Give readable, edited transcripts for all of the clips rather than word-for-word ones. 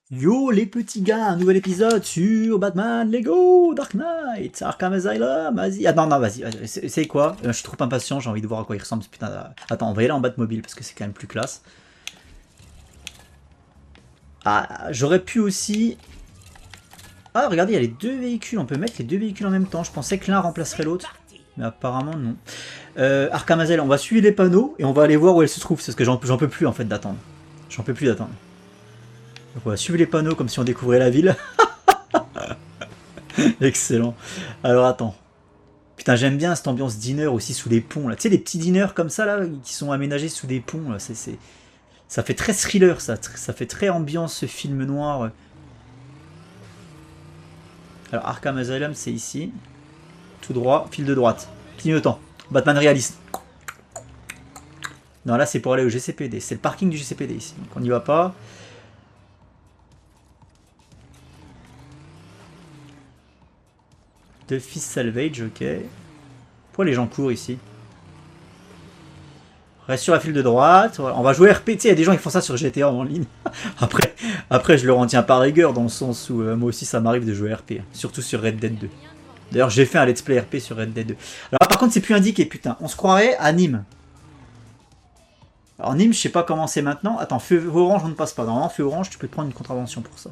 Yo les petits gars, un nouvel épisode sur Batman Lego Dark Knight Arkham Asylum, vas-y. Ah non, non, vas-y, c'est quoi? Je suis trop impatient, j'ai envie de voir à quoi il ressemble ce putain Attends, on va y aller en Batmobile parce que c'est quand même plus classe. Ah, j'aurais pu aussi... Ah, regardez, il y a les deux véhicules, on peut mettre les deux véhicules en même temps. Je pensais que l'un remplacerait l'autre, mais apparemment non. Arkham Asylum, on va suivre les panneaux et on va aller voir où elle se trouve, parce que j'en peux plus en fait d'attendre. J'en peux plus d'attendre. Donc on va suivre les panneaux comme si on découvrait la ville. Excellent. Alors attends. Putain, j'aime bien cette ambiance dîner aussi sous les ponts. Là. Tu sais, les petits dîners comme ça, là, qui sont aménagés sous des ponts. Là. Ça fait très thriller, ça fait très ambiance film noir. Alors, Arkham Asylum, c'est ici. Tout droit, fil de droite. Clignotant. Batman réaliste. Non, là, c'est pour aller au GCPD. C'est le parking du GCPD ici. Donc, on n'y va pas. De Fils Salvage, ok. Pourquoi les gens courent ici? Reste sur la file de droite. On va jouer RP. Tu sais, il y a des gens qui font ça sur GTA en ligne. après, je leur en tiens pas rigueur dans le sens où moi aussi ça m'arrive de jouer RP. Surtout sur Red Dead 2. D'ailleurs, j'ai fait un let's play RP sur Red Dead 2. Alors, par contre, c'est plus indiqué, putain. On se croirait à Nîmes. Alors, Nîmes, je sais pas comment c'est maintenant. Attends, feu orange, on ne passe pas. Normalement, feu orange, tu peux te prendre une contravention pour ça.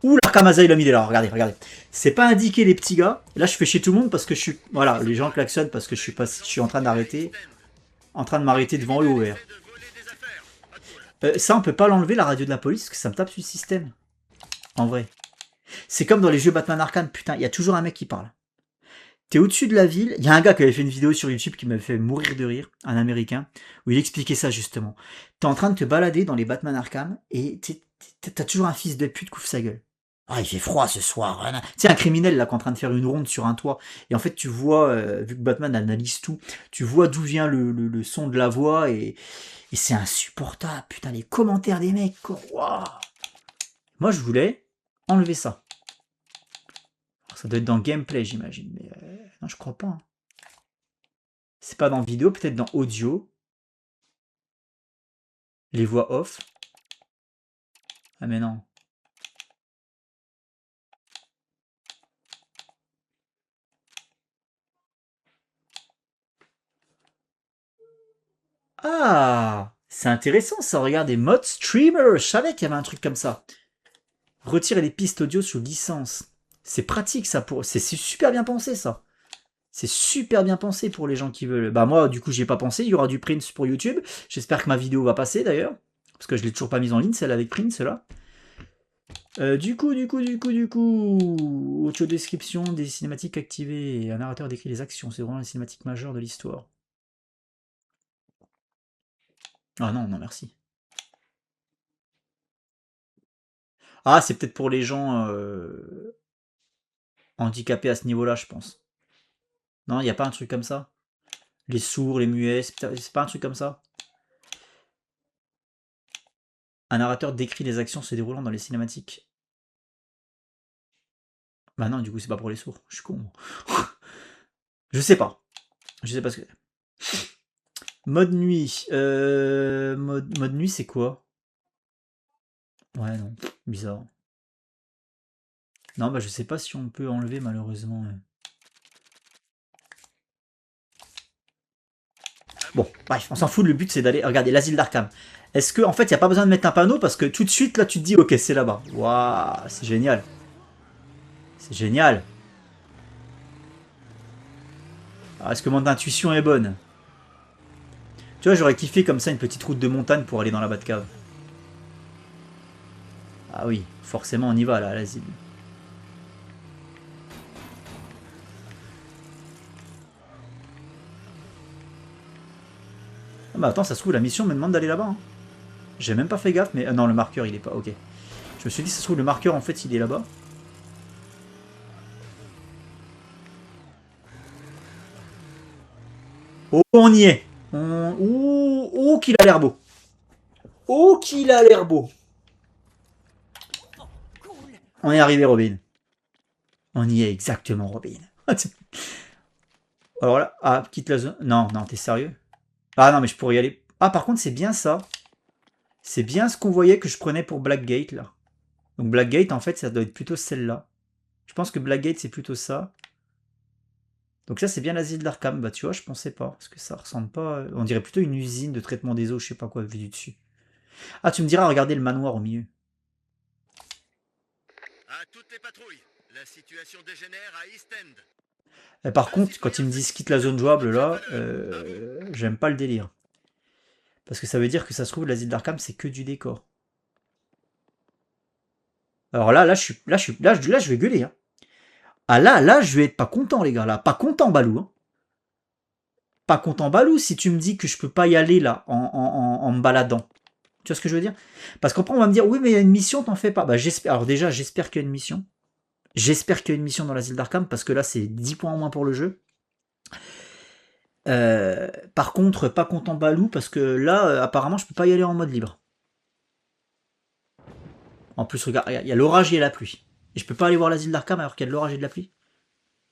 Ouh, l'Arkham Asylum, il est là. Regardez, regardez. C'est pas indiqué, les petits gars. Là, je fais chez tout le monde parce que je suis. Voilà, les gens klaxonnent parce que je suis en train d'arrêter. En train de m'arrêter devant eux ouvert. Ça, on peut pas l'enlever, la radio de la police, parce que ça me tape sur le système. En vrai. C'est comme dans les jeux Batman Arkham, putain, il y a toujours un mec qui parle. T'es au-dessus de la ville, il y a un gars qui avait fait une vidéo sur YouTube qui m'avait fait mourir de rire, un américain, où il expliquait ça justement. T'es en train de te balader dans les Batman Arkham, et t'as toujours un fils de pute qui ouvre sa gueule. Ah, il fait froid ce soir. Tu sais, un criminel là qui est en train de faire une ronde sur un toit. Et en fait, tu vois, vu que Batman analyse tout, tu vois d'où vient le son de la voix et c'est insupportable. Putain, les commentaires des mecs. Wow. Moi, je voulais enlever ça. Alors, ça doit être dans gameplay, j'imagine. Mais non, je crois pas. Hein. C'est pas dans vidéo, peut-être dans audio. Les voix off. Ah, mais non. Ah, c'est intéressant ça. Regardez, mode streamer. Je savais qu'il y avait un truc comme ça. Retirer les pistes audio sous licence. C'est pratique ça pour. C'est super bien pensé ça. C'est super bien pensé pour les gens qui veulent. Bah moi, du coup, j'y ai pas pensé. Il y aura du Prince pour YouTube. J'espère que ma vidéo va passer d'ailleurs. Parce que je l'ai toujours pas mise en ligne, celle avec Prince là. Du coup. Audio description des cinématiques activées. Un narrateur décrit les actions. C'est vraiment les cinématiques majeures de l'histoire. Ah non, non, merci. Ah, c'est peut-être pour les gens handicapés à ce niveau-là, je pense. Non, il n'y a pas un truc comme ça? Les sourds, les muets, c'est pas un truc comme ça? Un narrateur décrit les actions se déroulant dans les cinématiques. Bah non, du coup, c'est pas pour les sourds. Je suis con. Je sais pas. Je sais pas ce que. Mode nuit. Mode nuit, c'est quoi? Ouais, non. Bizarre. Non, bah je sais pas si on peut enlever, malheureusement. Bon, bref, on s'en fout. Le but, c'est d'aller. Regardez, l'asile d'Arkham. Est-ce que, en fait, il n'y a pas besoin de mettre un panneau parce que tout de suite, là, tu te dis, ok, c'est là-bas. Waouh, c'est génial. C'est génial. Alors, est-ce que mon intuition est bonne? Tu vois, j'aurais kiffé comme ça une petite route de montagne pour aller dans la Batcave. Ah oui, forcément, on y va là, à l'asile. Ah bah attends, ça se trouve, la mission me demande d'aller là-bas. Hein. J'ai même pas fait gaffe, mais. Ah non, le marqueur, il est pas. Ok. Je me suis dit, ça se trouve, le marqueur, en fait, il est là-bas. Oh, on y est. Oh, qu'il a l'air beau. Oh, qu'il a l'air beau. On est arrivé, Robin. On y est exactement, Robin. Alors là, ah, quitte la zone. Non, non, t'es sérieux? Ah non, mais je pourrais y aller. Ah, par contre, c'est bien ça. C'est bien ce qu'on voyait que je prenais pour Blackgate, là. Donc Blackgate, en fait, ça doit être plutôt celle-là. Je pense que Blackgate, c'est plutôt ça. Donc ça, c'est bien l'asile d'Arkham. Bah tu vois, je pensais pas. Parce que ça ressemble pas... On dirait plutôt une usine de traitement des eaux, je sais pas quoi, vu du dessus. Ah, tu me diras, regardez le manoir au milieu. À toutes les patrouilles, la situation dégénère à East End. Et par contre, quand ils me disent quitte la zone jouable, là, j'aime pas le délire. Parce que ça veut dire que ça se trouve, l'asile d'Arkham, c'est que du décor. Alors là, je vais gueuler. Hein. Ah là, je vais être pas content, les gars. Là, pas content, Balou. Hein. Pas content, Balou, si tu me dis que je peux pas y aller, là, en me baladant. Tu vois ce que je veux dire? Parce qu'après, on va me dire, oui, mais il y a une mission, t'en fais pas. Bah, j'espère. Alors déjà, j'espère qu'il y a une mission. J'espère qu'il y a une mission dans l'asile d'Arkham, parce que là, c'est 10 points en moins pour le jeu. Par contre, pas content Balou, parce que là, apparemment, je peux pas y aller en mode libre. En plus, regarde, il y a l'orage et la pluie. Et je peux pas aller voir l'asile d'Arkham alors qu'il y a de l'orage et de la pluie.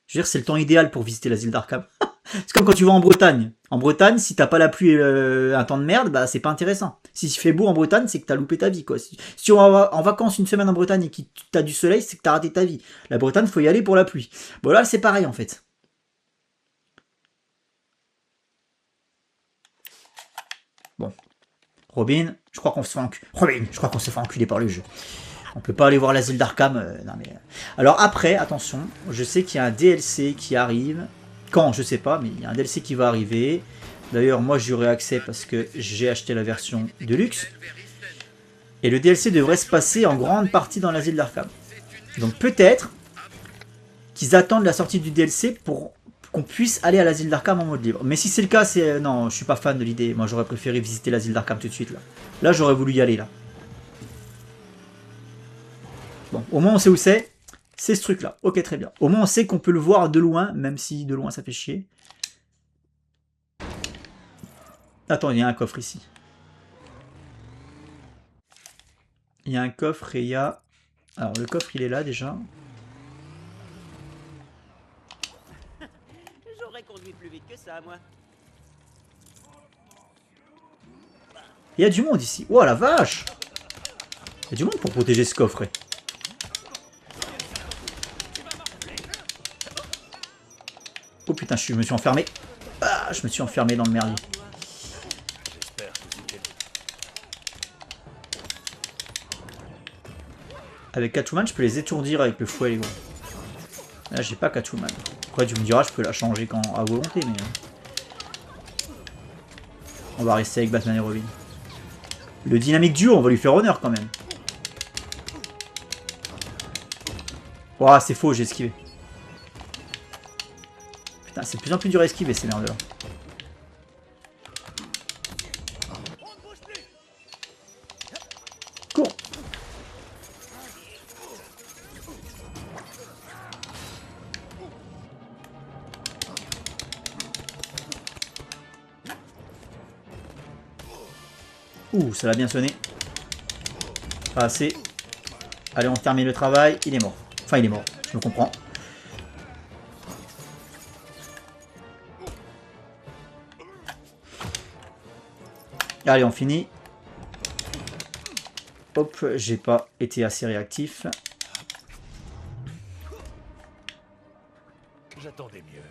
Je veux dire, c'est le temps idéal pour visiter l'asile d'Arkham. C'est comme quand tu vas en Bretagne. En Bretagne, si t'as pas la pluie et un temps de merde, bah c'est pas intéressant. Si il fait beau en Bretagne, c'est que t'as loupé ta vie, quoi. Si tu vas en vacances une semaine en Bretagne et que t'as du soleil, c'est que t'as raté ta vie. La Bretagne, faut y aller pour la pluie. Bon là, c'est pareil en fait. Bon. Robin, je crois qu'on se fait enculer. Robin, je crois qu'on se fait enculer par le jeu. On peut pas aller voir l'asile d'Arkham. Non mais. Alors après, attention, je sais qu'il y a un DLC qui arrive. Quand, je sais pas, mais il y a un DLC qui va arriver. D'ailleurs, moi j'y aurai accès parce que j'ai acheté la version de luxe. Et le DLC devrait se passer en grande partie dans l'asile d'Arkham. Donc peut-être qu'ils attendent la sortie du DLC pour qu'on puisse aller à l'asile d'Arkham en mode libre. Mais si c'est le cas, c'est... Non, je suis pas fan de l'idée. Moi j'aurais préféré visiter l'asile d'Arkham tout de suite là. Là j'aurais voulu y aller là. Bon, au moins on sait où c'est. C'est ce truc là. Ok, très bien. Au moins on sait qu'on peut le voir de loin, même si de loin ça fait chier. Attends, il y a un coffre ici. Il y a un coffre et il y a... Alors le coffre il est là déjà. J'aurais conduit plus vite que ça, moi. Il y a du monde ici. Oh la vache! Il y a du monde pour protéger ce coffre. Oh putain, je me suis enfermé. Ah, je me suis enfermé dans le merdier. Avec Catwoman, je peux les étourdir avec le fouet, les gros. Là, j'ai pas Catwoman. Après, tu me diras, je peux la changer quand à volonté, mais... On va rester avec Batman et Robin. Le dynamique duo, on va lui faire honneur quand même. Ouah, c'est faux, j'ai esquivé. Putain, c'est de plus en plus dur à esquiver ces merdes là. Cours. Ouh, ça l'a bien sonné. Pas assez. Allez, on termine le travail. Il est mort. Enfin, il est mort. Je me comprends. Allez, on finit. Hop, j'ai pas été assez réactif. J'attendais mieux.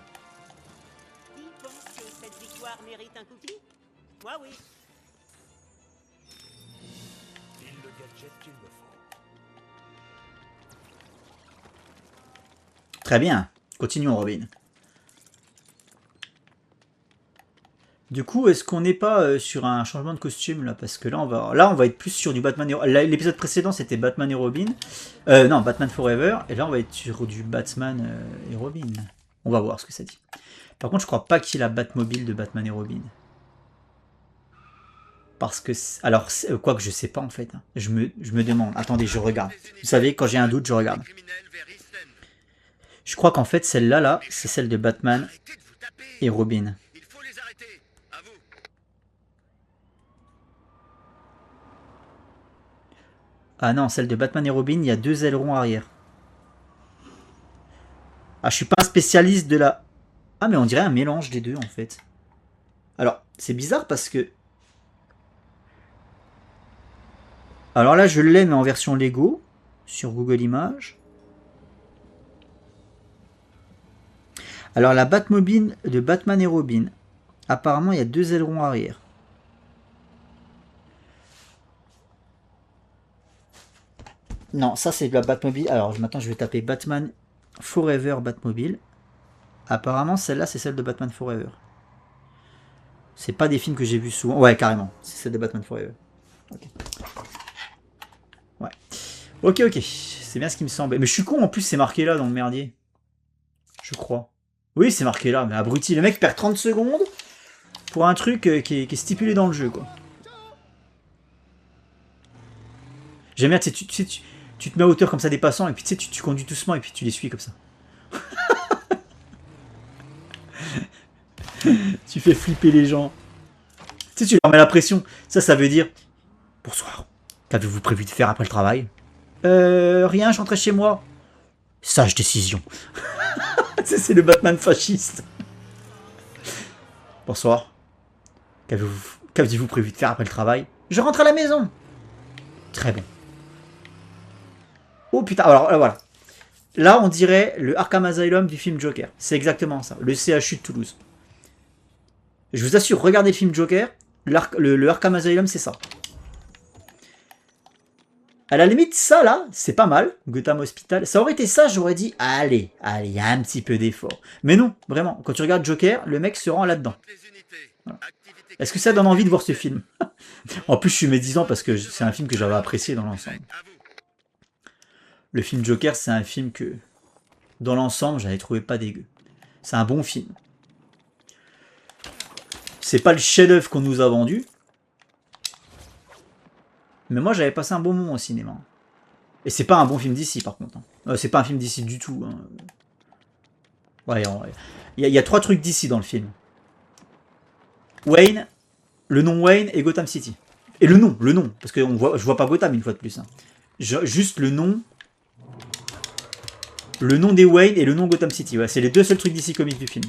Qui pense que cette victoire mérite un cookie? Moi, oui. Il le gadget qu'il me faut. Très bien. Continuons, Robin. Du coup, est-ce qu'on n'est pas sur un changement de costume là? Parce que là, on va être plus sur du Batman et... L'épisode précédent, c'était Batman et Robin. Non, Batman Forever. Et là, on va être sur du Batman et Robin. On va voir ce que ça dit. Par contre, je crois pas qu'il y ait la Batmobile de Batman et Robin. Parce que... Alors, quoi que je sais pas en fait. Hein. Je me demande. Attendez, je regarde. Vous savez, quand j'ai un doute, je regarde. Je crois qu'en fait, celle-là, là, c'est celle de Batman et Robin. Il faut les arrêter. À vous. Ah non, celle de Batman et Robin, il y a 2 ailerons arrière. Ah, je suis pas un spécialiste de la... Ah, mais on dirait un mélange des deux, en fait. Alors, c'est bizarre parce que... Alors là, je l'ai, mais en version Lego. sur Google Images. Alors la Batmobile de Batman et Robin, apparemment il y a 2 ailerons arrière. Non, ça c'est la Batmobile. Alors maintenant je vais taper Batman Forever Batmobile. Apparemment celle-là c'est celle de Batman Forever. C'est pas des films que j'ai vus souvent. Ouais, carrément, c'est celle de Batman Forever. Ok. Ouais. Ok, ok. C'est bien ce qui me semble. Mais je suis con, en plus, c'est marqué là dans le merdier. Je crois. Oui, c'est marqué là, mais abruti. Le mec perd 30 secondes pour un truc qui est stipulé dans le jeu, quoi. J'aime bien, tu sais, tu te mets à hauteur comme ça des passants, et puis tu sais, tu conduis doucement, et puis tu les suis comme ça. Tu fais flipper les gens. Tu sais, tu leur mets la pression. Ça veut dire... Bonsoir. Qu'avez-vous prévu de faire après le travail? Rien, je rentrais chez moi. Sage décision. C'est le Batman fasciste. Bonsoir. Qu'avez-vous prévu de faire après le travail? Je rentre à la maison. Très bon. Oh putain, alors voilà. Là, on dirait le Arkham Asylum du film Joker. C'est exactement ça. Le CHU de Toulouse. Je vous assure, regardez le film Joker. Le Arkham Asylum, c'est ça. À la limite, ça là, c'est pas mal. Gotham Hospital. Ça aurait été ça, j'aurais dit, allez, il y a un petit peu d'effort. Mais non, vraiment. Quand tu regardes Joker, le mec se rend là-dedans. Voilà. Est-ce que ça donne envie de voir ce film? En plus, je suis médisant parce que c'est un film que j'avais apprécié dans l'ensemble. Le film Joker, c'est un film que, dans l'ensemble, j'avais trouvé pas dégueu. C'est un bon film. C'est pas le chef-d'œuvre qu'on nous a vendu. Mais moi, j'avais passé un bon moment au cinéma. Et c'est pas un bon film d'ici, par contre. C'est pas un film d'ici du tout. Hein. Ouais, il y a 3 trucs d'ici dans le film. Wayne, le nom Wayne et Gotham City. Et le nom, parce que je vois pas Gotham une fois de plus. Hein. Juste le nom des Wayne et le nom Gotham City. Ouais, c'est les 2 seuls trucs d'ici Comics du film.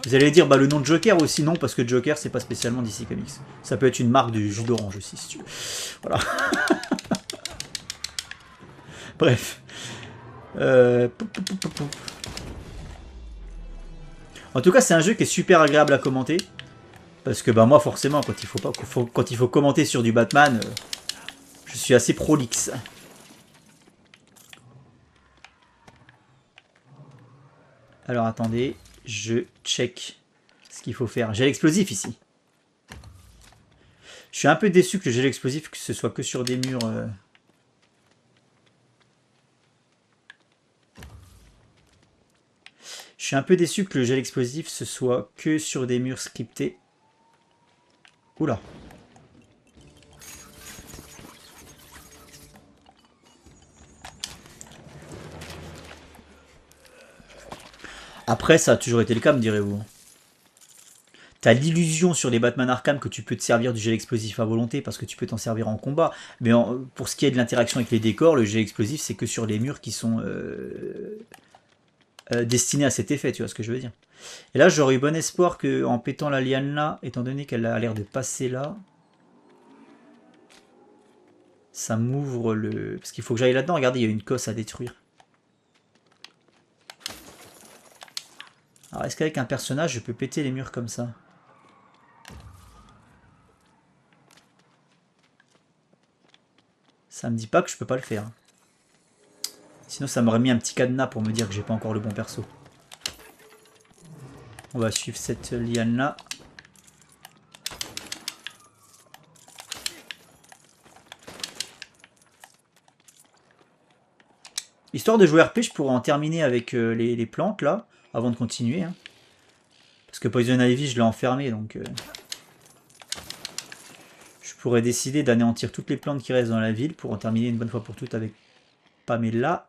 Vous allez dire le nom de Joker aussi, non, parce que Joker c'est pas spécialement d'ici Comics. Ça peut être une marque de jus d'orange aussi, si tu veux. Voilà. Bref. En tout cas, c'est un jeu qui est super agréable à commenter. Parce que bah moi forcément quand il faut commenter sur du Batman, je suis assez prolixe. Alors attendez, je check ce qu'il faut faire. J'ai l'explosif ici. Je suis un peu déçu que le gel explosif que ce soit que sur des murs. Je suis un peu déçu que le gel explosif ce soit que sur des murs scriptés. Oula. Après, ça a toujours été le cas, me direz-vous. T'as l'illusion sur les Batman Arkham que tu peux te servir du gel explosif à volonté parce que tu peux t'en servir en combat. Mais pour ce qui est de l'interaction avec les décors, le gel explosif, c'est que sur les murs qui sont destinés à cet effet, tu vois ce que je veux dire. Et là, j'aurais eu bon espoir qu'en pétant la liane là, étant donné qu'elle a l'air de passer là, ça m'ouvre le... Parce qu'il faut que j'aille là-dedans. Regardez, il y a une cosse à détruire. Alors, est-ce qu'avec un personnage, je peux péter les murs comme ça? Ça me dit pas que je peux pas le faire. Sinon, ça m'aurait mis un petit cadenas pour me dire que j'ai pas encore le bon perso. On va suivre cette liane-là. Histoire de jouer RP, je pourrais en terminer avec les plantes, là, avant de continuer. Hein. Parce que Poison Ivy, je l'ai enfermé, donc... je pourrais décider d'anéantir toutes les plantes qui restent dans la ville pour en terminer une bonne fois pour toutes avec Pamela.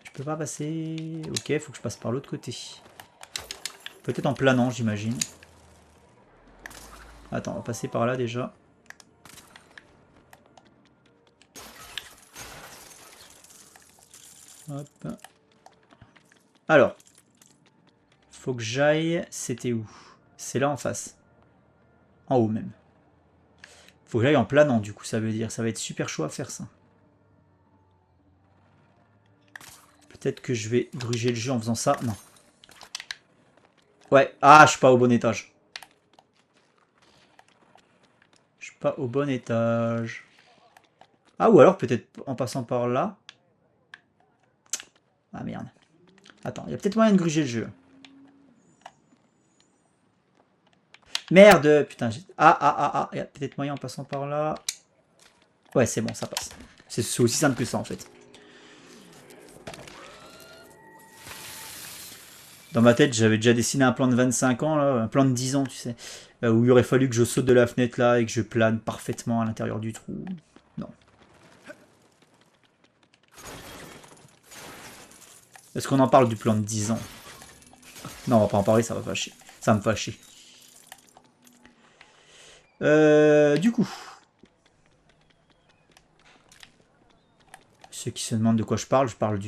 Je peux pas passer... Ok, faut que je passe par l'autre côté. Peut-être en planant, j'imagine. Attends, on va passer par là déjà. Hop. Alors. Faut que j'aille... C'était où? C'est là en face. En haut même. Faut que j'aille en planant, du coup, ça veut dire. Ça va être super chaud à faire, ça. Peut-être que je vais gruger le jeu en faisant ça. Non. Ouais. Ah, je suis pas au bon étage. Je suis pas au bon étage. Ah, ou alors peut-être en passant par là. Ah, merde. Attends, il y a peut-être moyen de gruger le jeu. Merde, putain. Il y a peut-être moyen en passant par là. Ouais, c'est bon, ça passe. C'est aussi simple que ça, en fait. Dans ma tête, j'avais déjà dessiné un plan de 25 ans, là, un plan de 10 ans, tu sais, où il aurait fallu que je saute de la fenêtre là et que je plane parfaitement à l'intérieur du trou. Non. Est-ce qu'on en parle du plan de 10 ans? Non, on va pas en parler, ça va fâcher. Ça va me fâcher. Du coup. Ceux qui se demandent de quoi je parle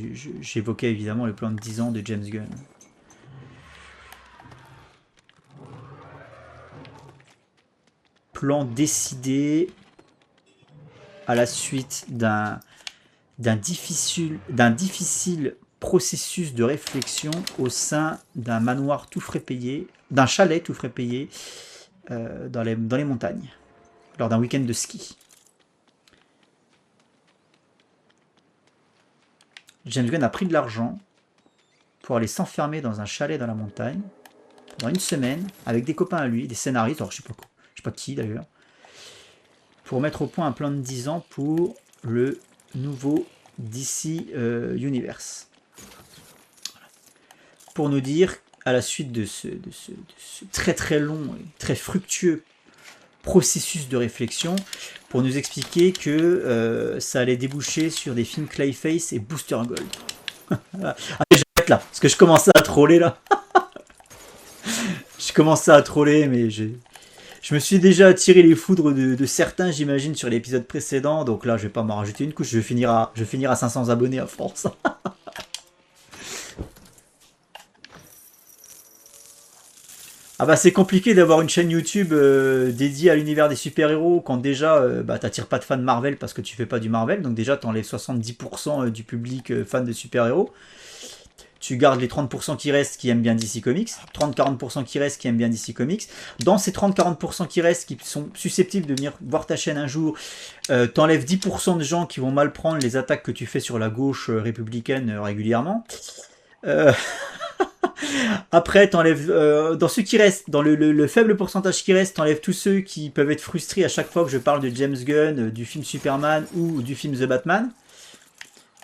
j'évoquais évidemment le plan de 10 ans de James Gunn. Plan décidé à la suite d'un difficile processus de réflexion au sein d'un manoir tout frais payé, d'un chalet tout frais payé dans les montagnes, lors d'un week-end de ski. James Gunn a pris de l'argent pour aller s'enfermer dans un chalet dans la montagne pendant une semaine avec des copains à lui, des scénaristes, alors je sais pas qui d'ailleurs, pour mettre au point un plan de 10 ans pour le nouveau DC Universe. Pour nous dire, à la suite de ce très très long et très fructueux processus de réflexion, pour nous expliquer que ça allait déboucher sur des films Clayface et Booster Gold. Allez, je vais être là, parce que je commençais à troller là. Je commençais à troller, mais je me suis déjà attiré les foudres de certains, j'imagine, sur l'épisode précédent. Donc là, je vais pas m'en rajouter une couche. Je vais finir à 500 abonnés à force. Ah bah c'est compliqué d'avoir une chaîne YouTube dédiée à l'univers des super-héros quand déjà t'attires pas de fans Marvel parce que tu fais pas du Marvel. Donc déjà t'enlèves 70% du public fan de super-héros. Tu gardes les 30% qui restent qui aiment bien DC Comics, 30-40% qui restent qui aiment bien DC Comics. Dans ces 30-40% qui restent, qui sont susceptibles de venir voir ta chaîne un jour, t'enlèves 10% de gens qui vont mal prendre les attaques que tu fais sur la gauche républicaine régulièrement. Après, t'enlèves dans ceux qui restent, dans le faible pourcentage qui reste, t'enlèves tous ceux qui peuvent être frustrés à chaque fois que je parle de James Gunn, du film Superman ou du film The Batman.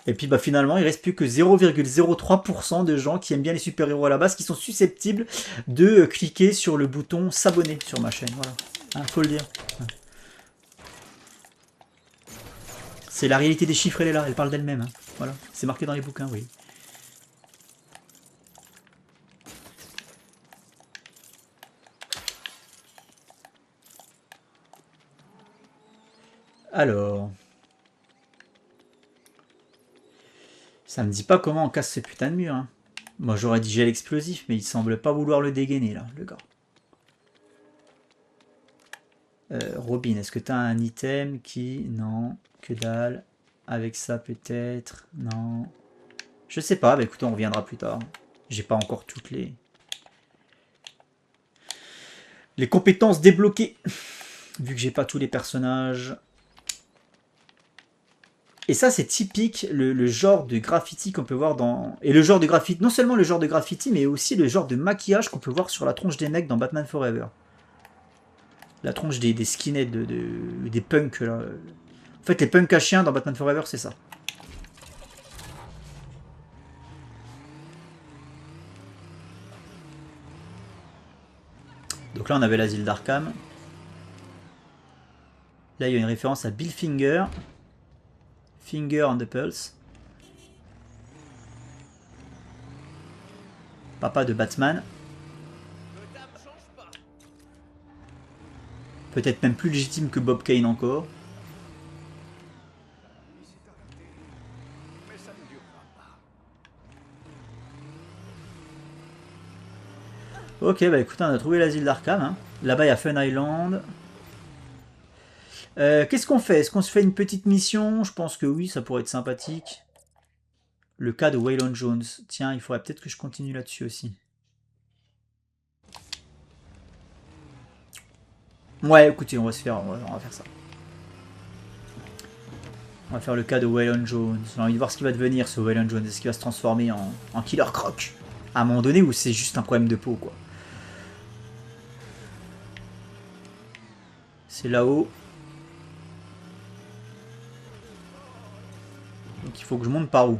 Et puis finalement, il reste plus que 0,03% de gens qui aiment bien les super-héros à la base, qui sont susceptibles de cliquer sur le bouton s'abonner sur ma chaîne. Voilà, faut le dire. C'est la réalité des chiffres, elle est là, elle parle d'elle-même. Voilà, c'est marqué dans les bouquins, oui. Alors... Ça me dit pas comment on casse ce putain de mur. Moi j'aurais dit gel explosif, mais il semble pas vouloir le dégainer là, le gars. Robin, est-ce que t'as un item qui... Non, que dalle. Avec ça peut-être... Non. Je sais pas, bah écoutez, on reviendra plus tard. J'ai pas encore toutes les compétences débloquées. Vu que j'ai pas tous les personnages... Et ça, c'est typique, le genre de graffiti qu'on peut voir dans... Et le genre de graffiti, non seulement le genre de graffiti, mais aussi le genre de maquillage qu'on peut voir sur la tronche des mecs dans Batman Forever. La tronche des skinheads, des punks, là. En fait, les punks à chiens dans Batman Forever, c'est ça. Donc là, on avait l'asile d'Arkham. Là, il y a une référence à Bill Finger. Finger on the Pulse. Papa de Batman. Peut-être même plus légitime que Bob Kane encore. Ok, bah écoutez, on a trouvé l'asile d'Arkham. Là-bas, il y a Fun Island. Qu'est-ce qu'on fait? Est-ce qu'on se fait une petite mission? Je pense que oui, ça pourrait être sympathique. Le cas de Waylon Jones. Tiens, il faudrait peut-être que je continue là-dessus aussi. Ouais, écoutez, on va faire ça. On va faire le cas de Waylon Jones. J'ai envie de voir ce qu'il va devenir, ce Waylon Jones. Est-ce qu'il va se transformer en Killer Croc à un moment donné, ou c'est juste un problème de peau, quoi. C'est là-haut. Donc il faut que je monte par où?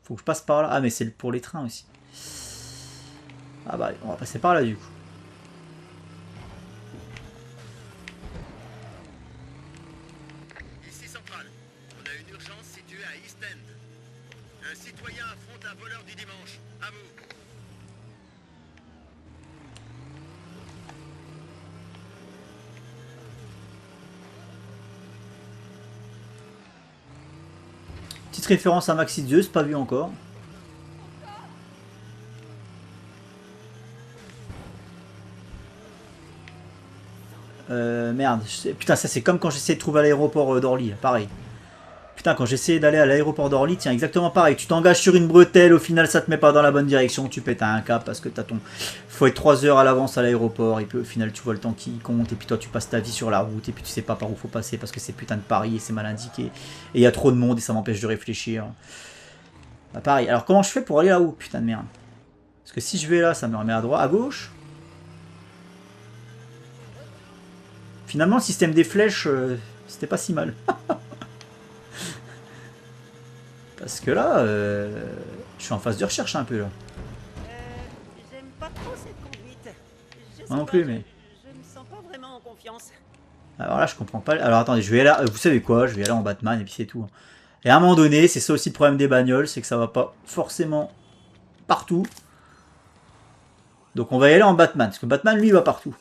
Il faut que je passe par là. Ah, mais c'est pour les trains aussi. Ah bah, on va passer par là, du coup. Ici Central. On a une urgence située à East End. Un citoyen affronte un voleur du dimanche. À vous. Petite référence à Maxi Zeus, pas vu encore. Merde. Putain, ça c'est comme quand j'essayais de trouver à l'aéroport d'Orly, pareil. Putain, quand j'essayais d'aller à l'aéroport d'Orly, tiens, exactement pareil. Tu t'engages sur une bretelle, au final ça te met pas dans la bonne direction, tu pètes à un cap parce que t'as ton... Faut être 3 heures à l'avance à l'aéroport, et puis au final tu vois le temps qui compte, et puis toi tu passes ta vie sur la route, et puis tu sais pas par où faut passer parce que c'est putain de Paris et c'est mal indiqué. Et il y a trop de monde et ça m'empêche de réfléchir. Bah pareil, alors comment je fais pour aller là-haut? Putain de merde. Parce que si je vais là, ça me remet à droite, à gauche. Finalement, le système des flèches, c'était pas si mal. Parce que là, je suis en phase de recherche un peu là. J'aime pas trop cette conduite. Je sais Moi non pas, plus, mais... Je me sens pas vraiment en confiance. Alors là, je comprends pas. Alors attendez, je vais aller... Vous savez quoi? Je vais aller en Batman et puis c'est tout. Et à un moment donné, c'est ça aussi le problème des bagnoles, c'est que ça va pas forcément partout. Donc on va y aller en Batman, parce que Batman, lui, il va partout.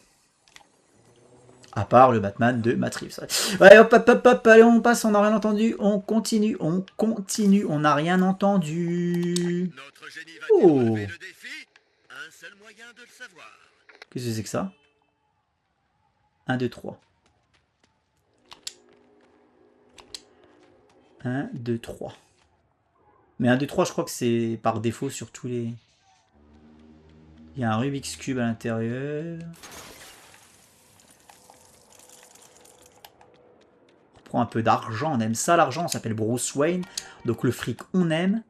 À part le Batman de Matt Reeves. Ouais, hop, hop, hop, hop, allez, on passe, on n'a rien entendu. On continue, on n'a rien entendu. Notre génie va Oh. relever le défi. Un seul moyen de le savoir. Qu'est-ce que c'est que ça? 1, 2, 3. 1, 2, 3. Mais 1, 2, 3, je crois que c'est par défaut sur tous les... Il y a un Rubik's Cube à l'intérieur. On prend un peu d'argent, on aime ça l'argent, on s'appelle Bruce Wayne. Donc le fric, on aime.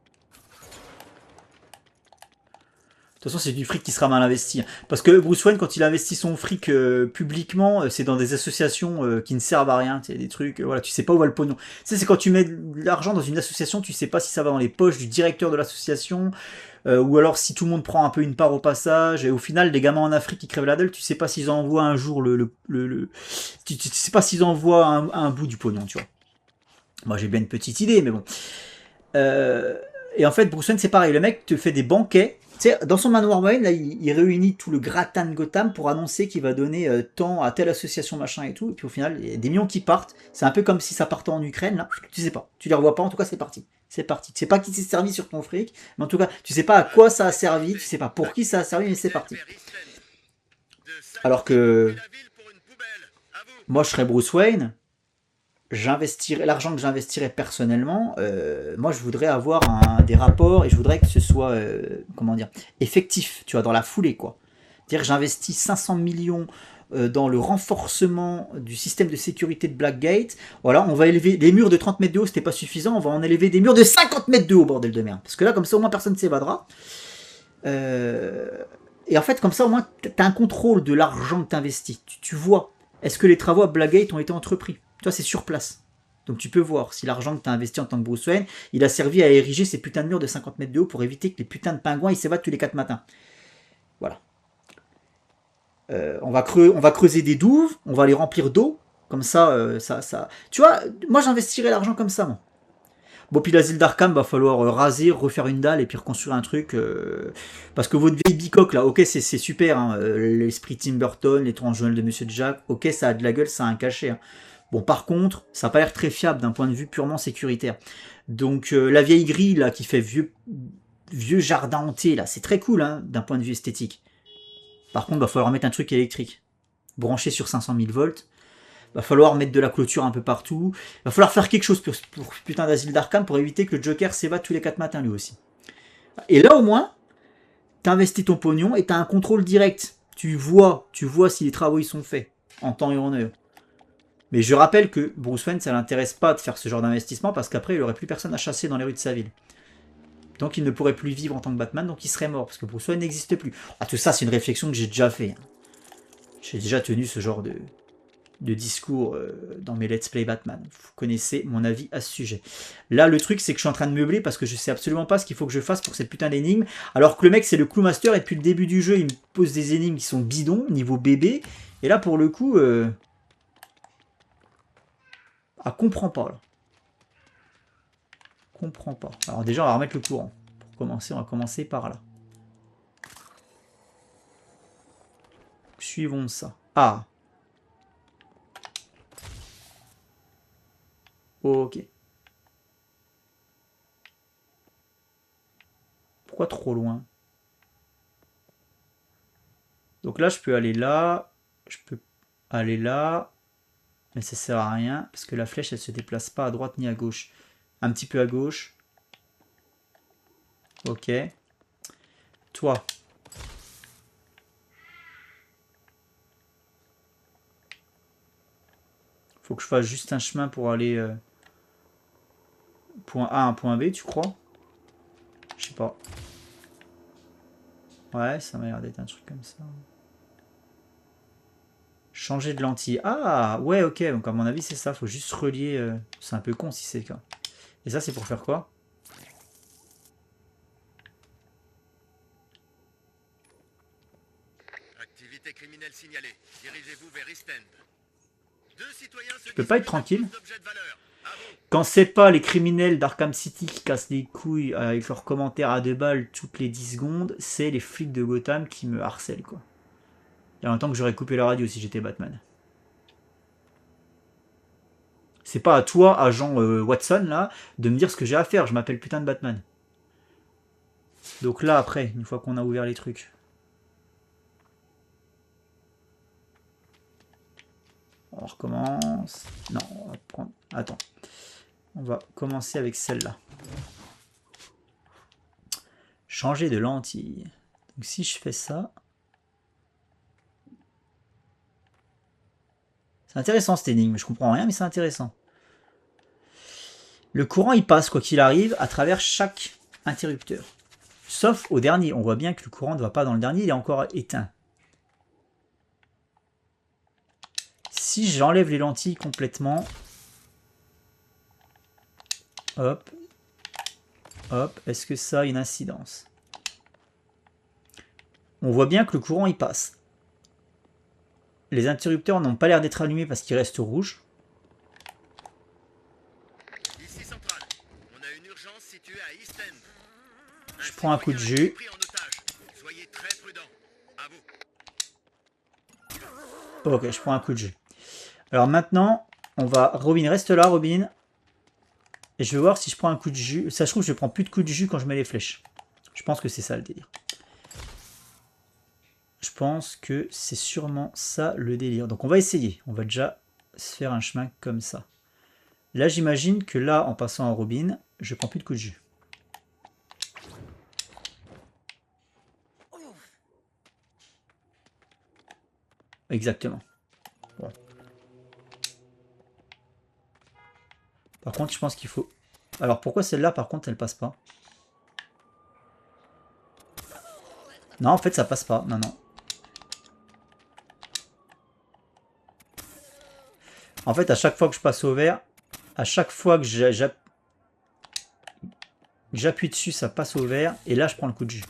De toute façon, c'est du fric qui sera mal investi. Parce que Bruce Wayne, quand il investit son fric publiquement, c'est dans des associations qui ne servent à rien. C'est des trucs, voilà, tu sais pas où va le pognon. Tu sais, c'est quand tu mets de l'argent dans une association, tu sais pas si ça va dans les poches du directeur de l'association, ou alors si tout le monde prend un peu une part au passage. Et au final, les gamins en Afrique qui crèvent la dalle, tu sais pas s'ils envoient un jour tu sais pas s'ils envoient un bout du pognon, tu vois. Moi, j'ai bien une petite idée, mais bon. Et en fait, Bruce Wayne, c'est pareil. Le mec te fait des banquets. Tu sais, dans son manoir Wayne, là, il réunit tout le gratin de Gotham pour annoncer qu'il va donner tant à telle association, machin et tout. Et puis au final, il y a des millions qui partent. C'est un peu comme si ça partait en Ukraine, là. Tu sais pas. Tu les revois pas. En tout cas, c'est parti. C'est parti. Tu sais pas qui s'est servi sur ton fric. Mais en tout cas, tu sais pas à quoi ça a servi. Tu sais pas pour qui ça a servi, mais c'est parti. Alors que moi, je serais Bruce Wayne. J'investirais l'argent que j'investirais personnellement, moi je voudrais avoir des rapports et je voudrais que ce soit comment dire, effectif, tu vois, dans la foulée, quoi. C'est-à-dire que j'investis 500 millions dans le renforcement du système de sécurité de Blackgate. Voilà, on va élever les murs de 30 mètres de haut, c'était pas suffisant, on va en élever des murs de 50 mètres de haut, bordel de merde. Parce que là, comme ça, au moins personne ne s'évadera. Et en fait, comme ça, au moins, t'as un contrôle de l'argent que t'investis. Tu vois, est-ce que les travaux à Blackgate ont été entrepris? Toi, c'est sur place. Donc tu peux voir si l'argent que tu as investi en tant que Bruce Wayne, il a servi à ériger ces putains de murs de 50 mètres de haut pour éviter que les putains de pingouins ils s'évadent tous les 4 matins. Voilà. On va creuser des douves, on va les remplir d'eau. Comme ça, ça... Tu vois, moi j'investirais l'argent comme ça, moi. Bon, puis l'asile d'Arkham, va falloir raser, refaire une dalle et puis reconstruire un truc. Parce que votre vieille bicoque, là, ok, c'est super. Hein, l'esprit Tim Burton, l'étrange Joël de Monsieur Jack, ok, ça a de la gueule, ça a un cachet. Hein. Bon, par contre, ça n'a pas l'air très fiable d'un point de vue purement sécuritaire. Donc, la vieille grille, là, qui fait vieux jardin hanté, là, c'est très cool, hein, d'un point de vue esthétique. Par contre, il va falloir mettre un truc électrique. Branché sur 500 000 volts. Va falloir mettre de la clôture un peu partout. Va falloir faire quelque chose pour putain d'asile d'Arkham pour éviter que le Joker s'évade tous les 4 matins, lui aussi. Et là, au moins, t'investis ton pognon et t'as un contrôle direct. Tu vois si les travaux ils sont faits en temps et en heure. Mais je rappelle que Bruce Wayne, ça l'intéresse pas de faire ce genre d'investissement parce qu'après, il aurait plus personne à chasser dans les rues de sa ville. Donc il ne pourrait plus vivre en tant que Batman, donc il serait mort parce que Bruce Wayne n'existe plus. Ah, tout ça, c'est une réflexion que j'ai déjà fait. J'ai déjà tenu ce genre de discours dans mes Let's Play Batman. Vous connaissez mon avis à ce sujet. Là, le truc, c'est que je suis en train de meubler parce que je sais absolument pas ce qu'il faut que je fasse pour cette putain d'énigme. Alors que le mec, c'est le Clou-Master et depuis le début du jeu, il me pose des énigmes qui sont bidons, niveau bébé. Et là, pour le coup, ah, comprend pas, là. Comprend pas. Alors déjà, on va remettre le courant. Pour commencer, on va commencer par là. Suivons ça. Ah. Ok. Pourquoi trop loin? Donc là, je peux aller là. Je peux aller là. Mais ça sert à rien. Parce que la flèche, elle se déplace pas à droite ni à gauche. Un petit peu à gauche. Ok. Toi. Faut que je fasse juste un chemin pour aller... point A, un point B, tu crois? Je sais pas. Ouais, ça m'a l'air d'être un truc comme ça. Changer de lentille. Ah, ouais, ok. Donc à mon avis, c'est ça. Faut juste relier... C'est un peu con si c'est le cas. Et ça, c'est pour faire quoi? Activité criminelle signalée. Dirigez-vous vers East End. Deux citoyens se Je peux pas être disputent à tranquille? cause d'objets de valeur. À vous. Quand c'est pas les criminels d'Arkham City qui cassent les couilles avec leurs commentaires à 2 balles toutes les 10 secondes, c'est les flics de Gotham qui me harcèlent, quoi. Il y a longtemps que j'aurais coupé la radio si j'étais Batman. C'est pas à toi, agent Watson, là, de me dire ce que j'ai à faire. Je m'appelle putain de Batman. Donc là, après, une fois qu'on a ouvert les trucs. On recommence. Non, on va prendre... Attends. On va commencer avec celle-là. Changer de lentille. Donc si je fais ça... C'est intéressant cette énigme. Je comprends rien, mais c'est intéressant. Le courant, il passe, quoi qu'il arrive, à travers chaque interrupteur. Sauf au dernier. On voit bien que le courant ne va pas dans le dernier, il est encore éteint. Si j'enlève les lentilles complètement... Hop. Hop. Est-ce que ça a une incidence? On voit bien que le courant, il passe. Les interrupteurs n'ont pas l'air d'être allumés parce qu'ils restent rouges. Ici Centrale. On a une urgence située à East End. Je prends un coup de jus. Pris en otage. Soyez très prudents. À vous. Ok, je prends un coup de jus. Alors maintenant, on va... Robin, reste là, Robin. Et je vais voir si je prends un coup de jus. Ça se trouve, je prends plus de coups de jus quand je mets les flèches. Je pense que c'est ça le délire. Je pense que c'est sûrement ça le délire. Donc on va essayer. On va déjà se faire un chemin comme ça. Là, j'imagine que là, en passant à Robin, je prends plus de coups de jus. Exactement. Bon. Par contre, je pense qu'il faut... Alors, pourquoi celle-là, par contre, elle passe pas? Non, en fait, ça passe pas. Non, non. En fait, à chaque fois que je passe au vert, à chaque fois que j'appuie dessus, ça passe au vert. Et là, je prends le coup de jus.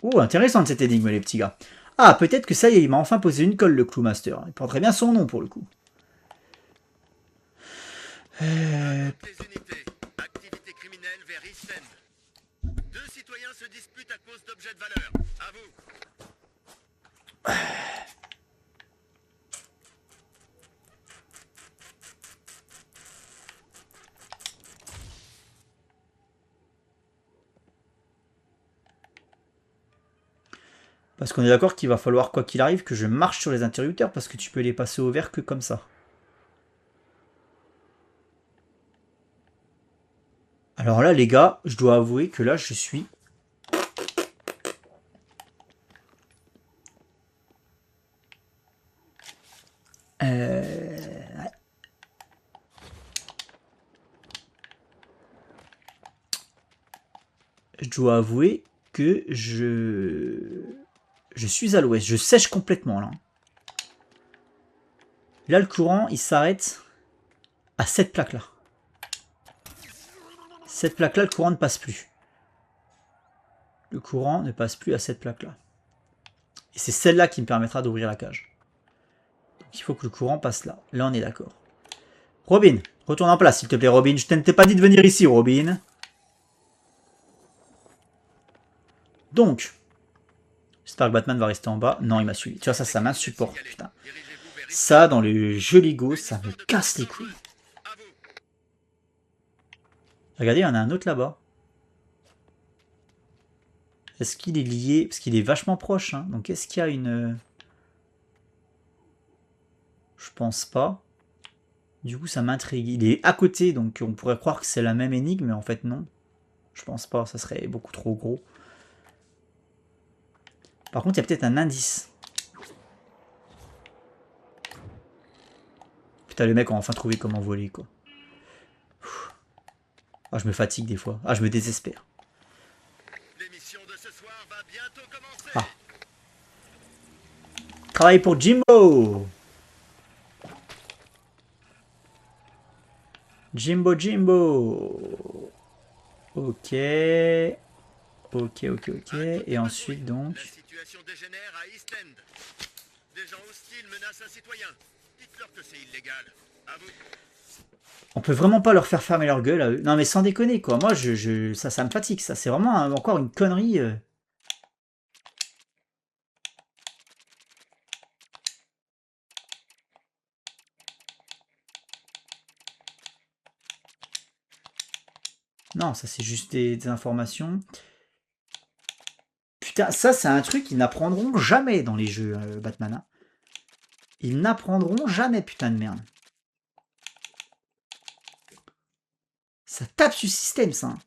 Oh, intéressante cette énigme, les petits gars. Ah, peut-être que ça y est, il m'a enfin posé une colle, le Clou-Master. Il porterait bien son nom, pour le coup. Les unités. Activité criminelle vers East End. Deux citoyens se disputent à cause d'objets de valeur. À vous. Parce qu'on est d'accord qu'il va falloir, quoi qu'il arrive, que je marche sur les interrupteurs, parce que tu peux les passer au vert que comme ça. Alors là, les gars, je dois avouer que là, je suis... Ouais. Je dois avouer que je suis à l'ouest. Je sèche complètement, là. Là, le courant, il s'arrête à cette plaque-là. Cette plaque-là, le courant ne passe plus. Le courant ne passe plus à cette plaque-là. Et c'est celle-là qui me permettra d'ouvrir la cage. Donc, il faut que le courant passe là. Là, on est d'accord. Robin, retourne en place, s'il te plaît, Robin. Je t'ai pas dit de venir ici, Robin. Donc, j'espère que Batman va rester en bas. Non, il m'a suivi. Tu vois, ça m'insupporte, putain. Ça, dans les jeux Lego, ça me casse les couilles. Regardez, il y en a un autre là-bas. Est-ce qu'il est lié? Parce qu'il est vachement proche. Hein. Donc, est-ce qu'il y a une... Je pense pas. Du coup, ça m'intrigue. Il est à côté, donc on pourrait croire que c'est la même énigme, mais en fait, non. Je pense pas, ça serait beaucoup trop gros. Par contre, il y a peut-être un indice. Putain, le mec a enfin trouvé comment voler, quoi. Ah, je me fatigue des fois. Ah, je me désespère. L'émission de ce soir va bientôt commencer. Ah. Travail pour Jimbo. Jimbo. Ok. Ok. Et ensuite, donc... La situation dégénère à East End. Des gens hostiles menacent un citoyen. Dites-leur que c'est illégal. À vous. On peut vraiment pas leur faire fermer leur gueule à eux. Non mais sans déconner quoi. Moi ça me fatigue ça. C'est vraiment encore une connerie. Non, ça c'est juste des informations. Putain, ça c'est un truc qu'ils n'apprendront jamais dans les jeux Batman. Hein. Ils n'apprendront jamais, putain de merde. Ça tape sur le système ça. Hein.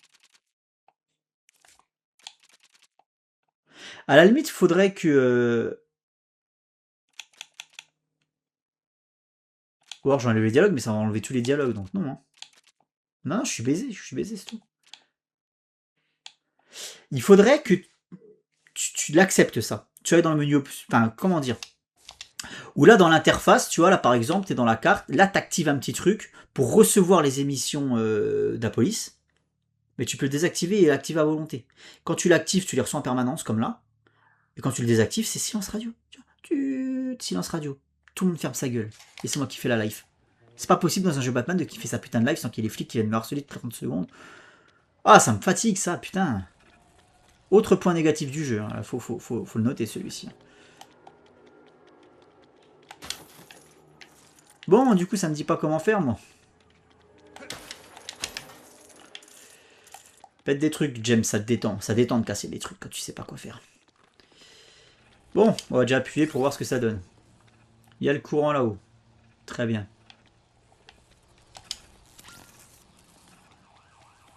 À la limite, il faudrait que... Ou alors j'enlève les dialogues, mais ça va enlever tous les dialogues, donc non. Hein. Non, je suis baisé, c'est tout. Il faudrait que tu l'acceptes ça. Tu vas dans le menu... Enfin, comment dire? Ou là, dans l'interface, tu vois, là, par exemple, tu es dans la carte, là, tu actives un petit truc pour recevoir les émissions de la police, mais tu peux le désactiver et l'activer à volonté. Quand tu l'actives, tu les reçois en permanence, comme là, et quand tu le désactives, c'est silence radio. Silence radio. Tout le monde ferme sa gueule. Et c'est moi qui fais la live. C'est pas possible dans un jeu Batman de kiffer sa putain de live sans qu'il y ait les flics qui viennent me harceler de 30 secondes. Ah, ça me fatigue, ça, putain. Autre point négatif du jeu, hein. Faut le noter, celui-ci. Bon, du coup, ça me dit pas comment faire, moi. Faites des trucs, James, ça te détend. Ça détend de casser des trucs quand tu sais pas quoi faire. Bon, on va déjà appuyer pour voir ce que ça donne. Il y a le courant là-haut. Très bien.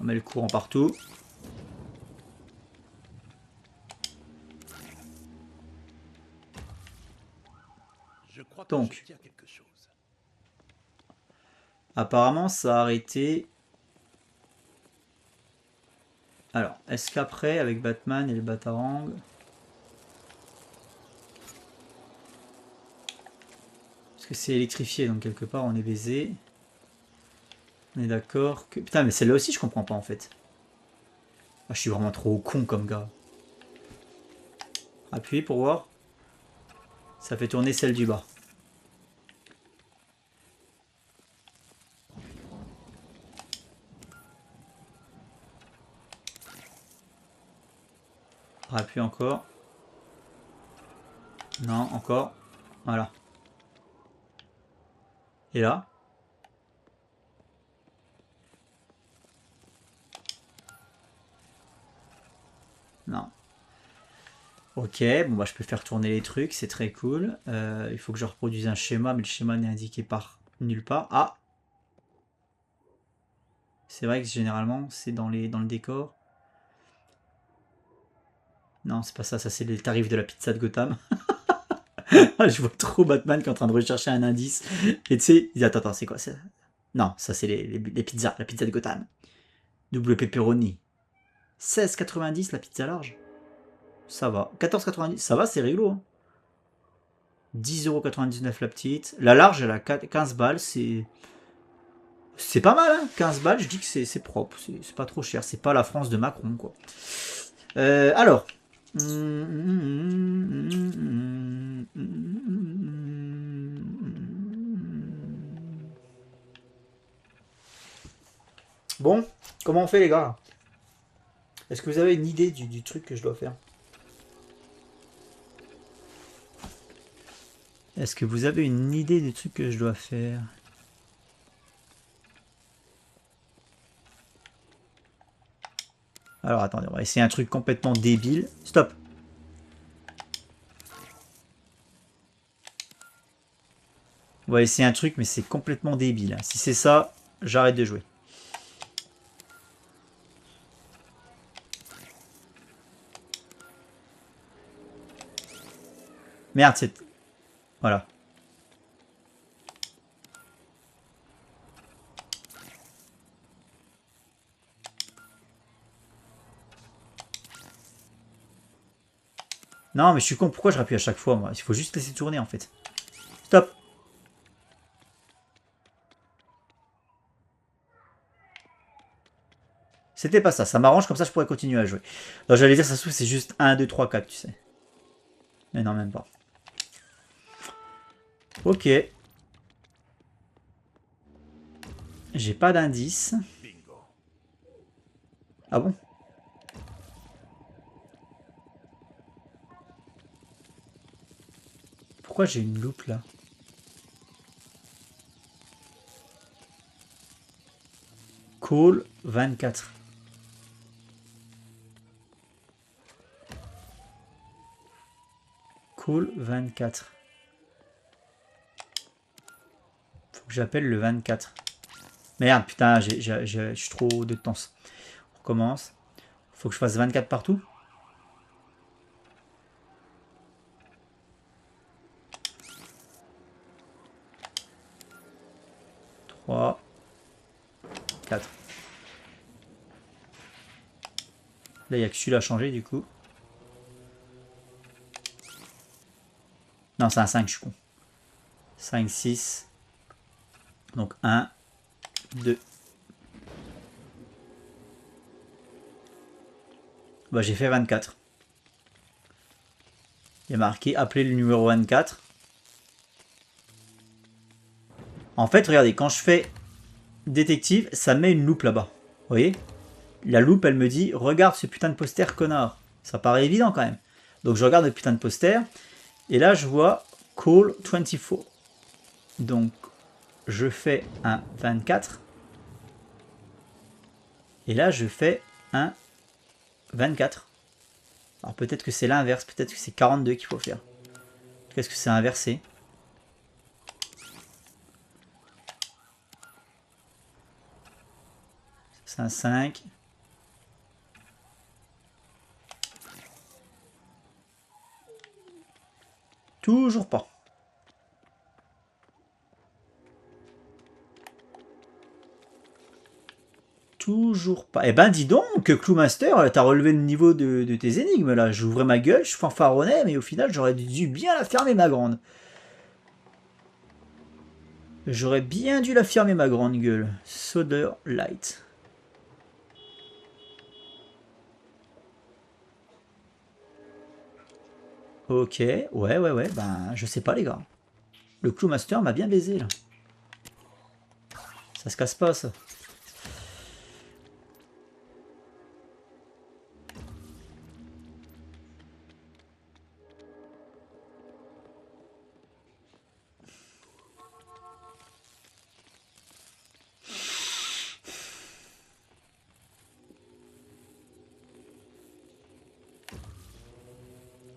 On met le courant partout. Donc, apparemment, ça a arrêté. Alors, est-ce qu'après, avec Batman et le Batarang... Parce que c'est électrifié, donc quelque part, on est baisé. On est d'accord que... Putain, mais celle-là aussi, je comprends pas, en fait. Ah, je suis vraiment trop con comme gars. Appuyez pour voir. Ça fait tourner celle du bas. Appuie encore. Non, encore. Voilà. Et là? Non. Ok, bon bah je peux faire tourner les trucs, c'est très cool. Il faut que je reproduise un schéma, mais le schéma n'est indiqué par nulle part. Ah! C'est vrai que généralement, c'est dans le décor. Non, c'est pas ça. Ça, c'est les tarifs de la pizza de Gotham. Je vois trop Batman qui est en train de rechercher un indice. Et tu sais, il dit, attends, c'est quoi ça? Non, ça, c'est les pizzas. La pizza de Gotham. Double pepperoni. 16,90 la pizza large. Ça va. 14,90. Ça va, c'est réglo. Hein. 10,99€ la petite. La large, elle a 15 balles. C'est pas mal, hein. 15 balles, je dis que c'est propre. C'est pas trop cher. C'est pas la France de Macron, quoi. Alors. Bon, comment on fait, les gars? Est-ce que vous avez une idée du truc que je dois faire? Est-ce que vous avez une idée du truc que je dois faire? Alors attendez, on va essayer un truc complètement débile. Stop. On va essayer un truc, mais c'est complètement débile. Si c'est ça, j'arrête de jouer. Merde, c'est... Voilà. Non, mais je suis con. Pourquoi je rappuie à chaque fois, moi? Il faut juste laisser tourner, en fait. Stop. C'était pas ça. Ça m'arrange, comme ça, je pourrais continuer à jouer. Alors, j'allais dire, ça se trouve, c'est juste 1, 2, 3, 4, tu sais. Mais non, même pas. Ok. J'ai pas d'indice. Ah bon? Pourquoi j'ai une loupe là? Call 24. Call 24. Faut que j'appelle le 24. Merde, putain, je suis trop de temps. On recommence. Faut que je fasse 24 partout. Trois. 4. Là, il n'y a que celui-là à changer, du coup. Non, c'est un 5, je suis con. 5, 6. Donc 1, 2. Bah, j'ai fait 24. Il y a marqué appeler le numéro 24. En fait, regardez, quand je fais détective, ça met une loupe là-bas. Vous voyez? La loupe, elle me dit regarde ce putain de poster, connard. Ça paraît évident quand même. Donc je regarde le putain de poster. Et là, je vois Call 24. Donc, je fais un 24. Et là, je fais un 24. Alors peut-être que c'est l'inverse. Peut-être que c'est 42 qu'il faut faire. Qu'est-ce que c'est inversé? C'est un 5. Toujours pas. Toujours pas. Eh ben dis donc, Cloumaster, t'as relevé le niveau de tes énigmes là. J'ouvrais ma gueule, je fanfaronnais, mais au final j'aurais dû bien la fermer ma grande. J'aurais bien dû la fermer ma grande gueule. Solder Light. Ok, ouais, ben je sais pas les gars. Le Cloumaster m'a bien baisé là. Ça se casse pas ça.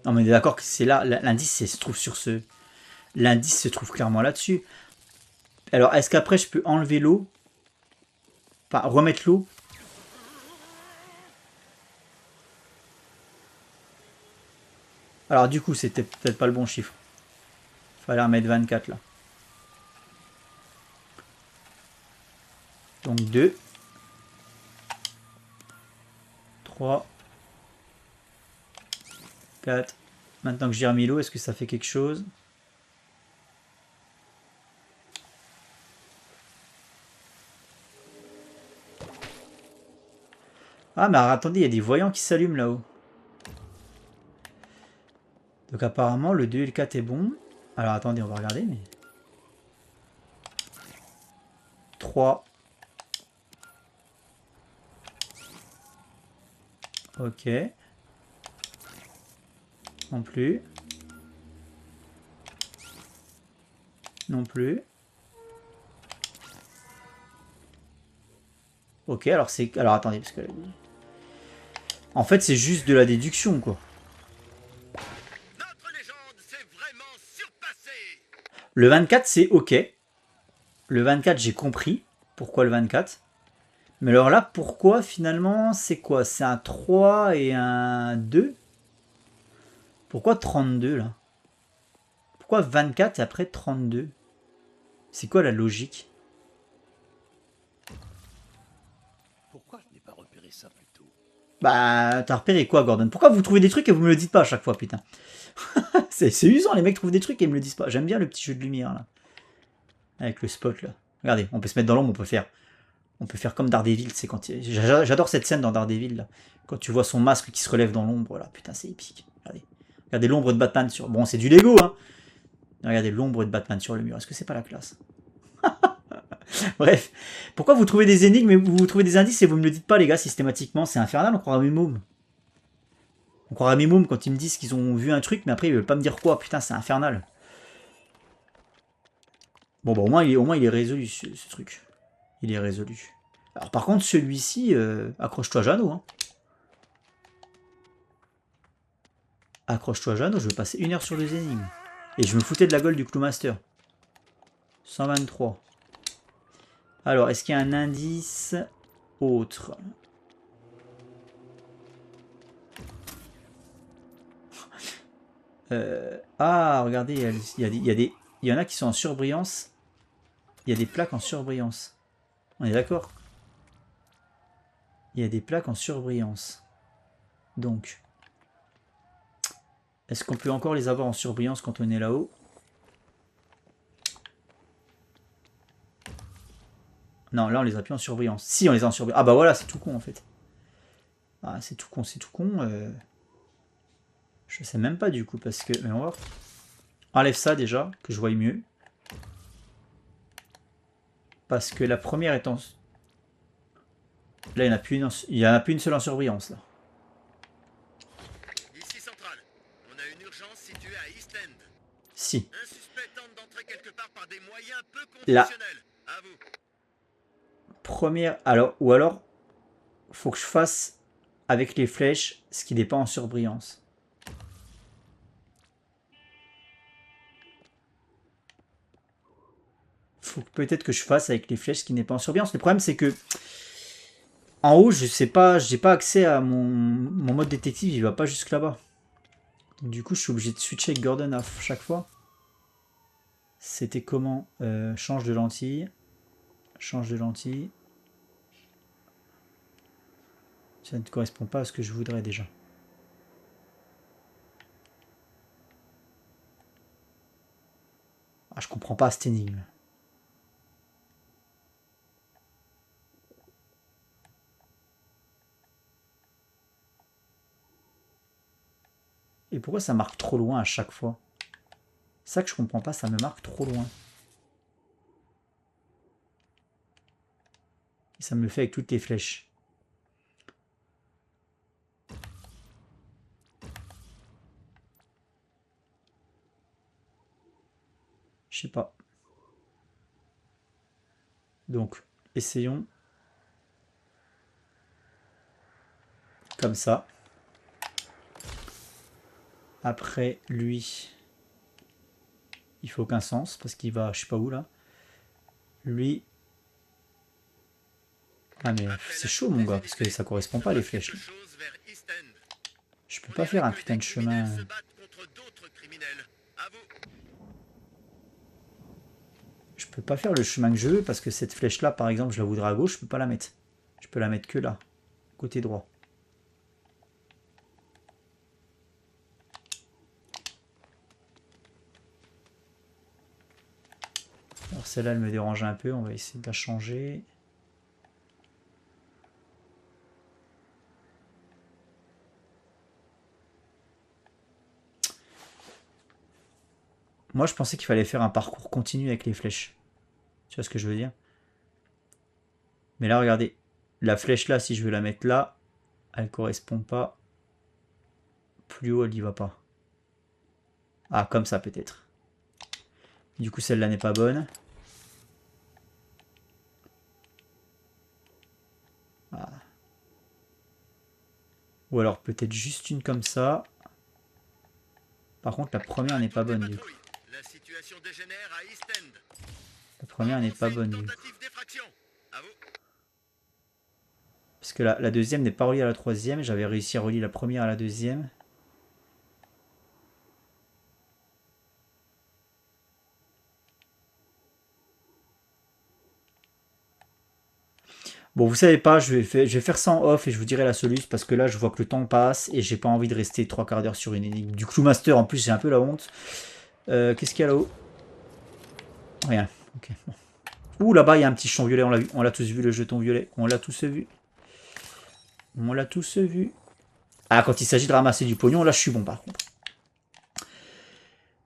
Non mais d'accord que c'est là, l'indice se trouve sur ce... L'indice se trouve clairement là-dessus. Alors est-ce qu'après je peux enlever l'eau? Enfin, remettre l'eau. Alors du coup, c'était peut-être pas le bon chiffre. Fallait remettre 24 là. Donc 2. 3. 4. Maintenant que j'ai remis l'eau, est-ce que ça fait quelque chose? Ah, mais alors, attendez, il y a des voyants qui s'allument là-haut. Donc apparemment, le 2 et le 4 est bon. Alors attendez, on va regarder. Mais... 3. Ok. Non plus. Non plus. Ok, alors c'est... Alors attendez, parce que... En fait, c'est juste de la déduction, quoi. Notre légende s'est vraiment surpassée. Le 24, c'est ok. Le 24, j'ai compris. Pourquoi le 24? Mais alors là, pourquoi finalement, c'est quoi? C'est un 3 et un 2? Pourquoi 32 là? Pourquoi 24 et après 32? C'est quoi la logique? Pourquoi je n'ai pas repéré ça plus tôt? Bah, t'as repéré quoi, Gordon? Pourquoi vous trouvez des trucs et vous me le dites pas à chaque fois, putain? C'est usant, les mecs trouvent des trucs et me le disent pas. J'aime bien le petit jeu de lumière là. Avec le spot là. Regardez, on peut se mettre dans l'ombre, on peut faire comme Daredevil, c'est quand j'adore cette scène dans Daredevil là. Quand tu vois son masque qui se relève dans l'ombre là, putain, c'est épique. Regardez. Regardez l'ombre de Batman sur... Bon, c'est du Lego, hein. Regardez l'ombre de Batman sur le mur. Est-ce que c'est pas la classe? Bref. Pourquoi vous trouvez des énigmes et vous trouvez des indices et vous me le dites pas, les gars, systématiquement? C'est infernal, on croira mes mômes. On croira mes mômes quand ils me disent qu'ils ont vu un truc, mais après ils veulent pas me dire quoi. Putain, c'est infernal. Bon, bah au moins il est résolu, ce truc. Il est résolu. Alors par contre, celui-ci, accroche-toi Jeannot. Hein. Accroche-toi Jeannot, je vais passer 1 heure sur les énigmes. Et je me foutais de la gueule du Clowmaster. 123. Alors, est-ce qu'il y a un indice autre? Ah, regardez, il y en a qui sont en surbrillance. Il y a des plaques en surbrillance. On est d'accord? Il y a des plaques en surbrillance. Donc, est-ce qu'on peut encore les avoir en surbrillance quand on est là-haut? Non, là on les a plus en surbrillance. Si, on les a en surbrillance. Ah bah voilà, c'est tout con en fait. Ah, c'est tout con, c'est tout con. Je sais même pas du coup, parce que... Mais on va voir. Enlève ça déjà, que je voie mieux. Parce que la première est en... Là, il n'y en a plus une seule en surbrillance, là. Ici centrale. On a une urgence située à East End. Si. Un suspect tente d'entrer quelque part par des moyens peu Là. conventionnels. À vous. Première... Alors, ou alors, faut que je fasse avec les flèches ce qui n'est pas en surbrillance. Faut peut-être que je fasse avec les flèches ce qui n'est pas en surbrillance. Le problème, c'est que en haut, je sais pas, j'ai pas accès à mon mode détective, il va pas jusque là-bas. Du coup, je suis obligé de switcher avec Gordon à chaque fois. C'était comment? Change de lentille. Change de lentille. Ça ne correspond pas à ce que je voudrais déjà. Ah, je comprends pas cette énigme. Et pourquoi ça marque trop loin à chaque fois? C'est ça que je comprends pas, ça me marque trop loin. Et ça me le fait avec toutes les flèches. Je sais pas. Donc, essayons. Comme ça. Après, lui, il faut aucun sens, parce qu'il va, je sais pas où là. Lui, Ah mais c'est chaud mon gars, parce que ça correspond pas les flèches. Je peux pas faire un putain de chemin. Je peux pas faire le chemin que je veux, parce que cette flèche là par exemple, je la voudrais à gauche, je peux pas la mettre. Je peux la mettre que là, côté droit. Alors celle-là elle me dérange un peu, on va essayer de la changer. Moi, je pensais qu'il fallait faire un parcours continu avec les flèches. Tu vois ce que je veux dire? Mais là, regardez. La flèche là, si je veux la mettre là, elle correspond pas. Plus haut, elle y va pas. Ah, comme ça peut-être. Du coup, celle-là n'est pas bonne. Ah. Ou alors peut-être juste une comme ça. Par contre, la première n'est pas bonne du coup. La première n'est pas bonne du coup. Parce que la deuxième n'est pas reliée à la troisième. J'avais réussi à relier la première à la deuxième. Bon, vous savez pas, je vais faire ça en off et je vous dirai la solution parce que là, je vois que le temps passe et j'ai pas envie de rester 3 quarts d'heure sur une énigme. Du Cloumaster, en plus, j'ai un peu la honte. Qu'est-ce qu'il y a là-haut? Rien. Ok. Ouh, là-bas, il y a un petit champ violet. On l'a tous vu, le jeton violet. On l'a tous vu. On l'a tous vu. Ah, quand il s'agit de ramasser du pognon, là, je suis bon, par contre.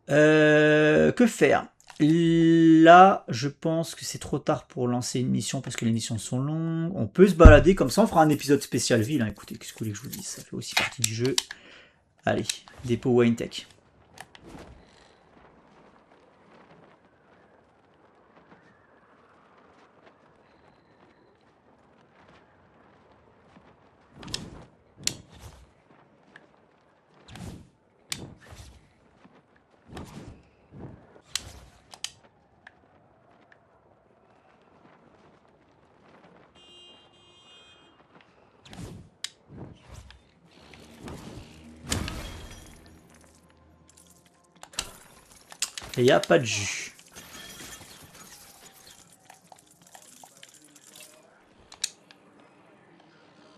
Que faire? Là, je pense que c'est trop tard pour lancer une mission parce que les missions sont longues. On peut se balader comme ça. On fera un épisode spécial ville. Hein. Écoutez, qu'est-ce que vous voulez que je vous dise? Ça fait aussi partie du jeu. Allez, dépôt Wayne Tech. Et il n'y a pas de jus.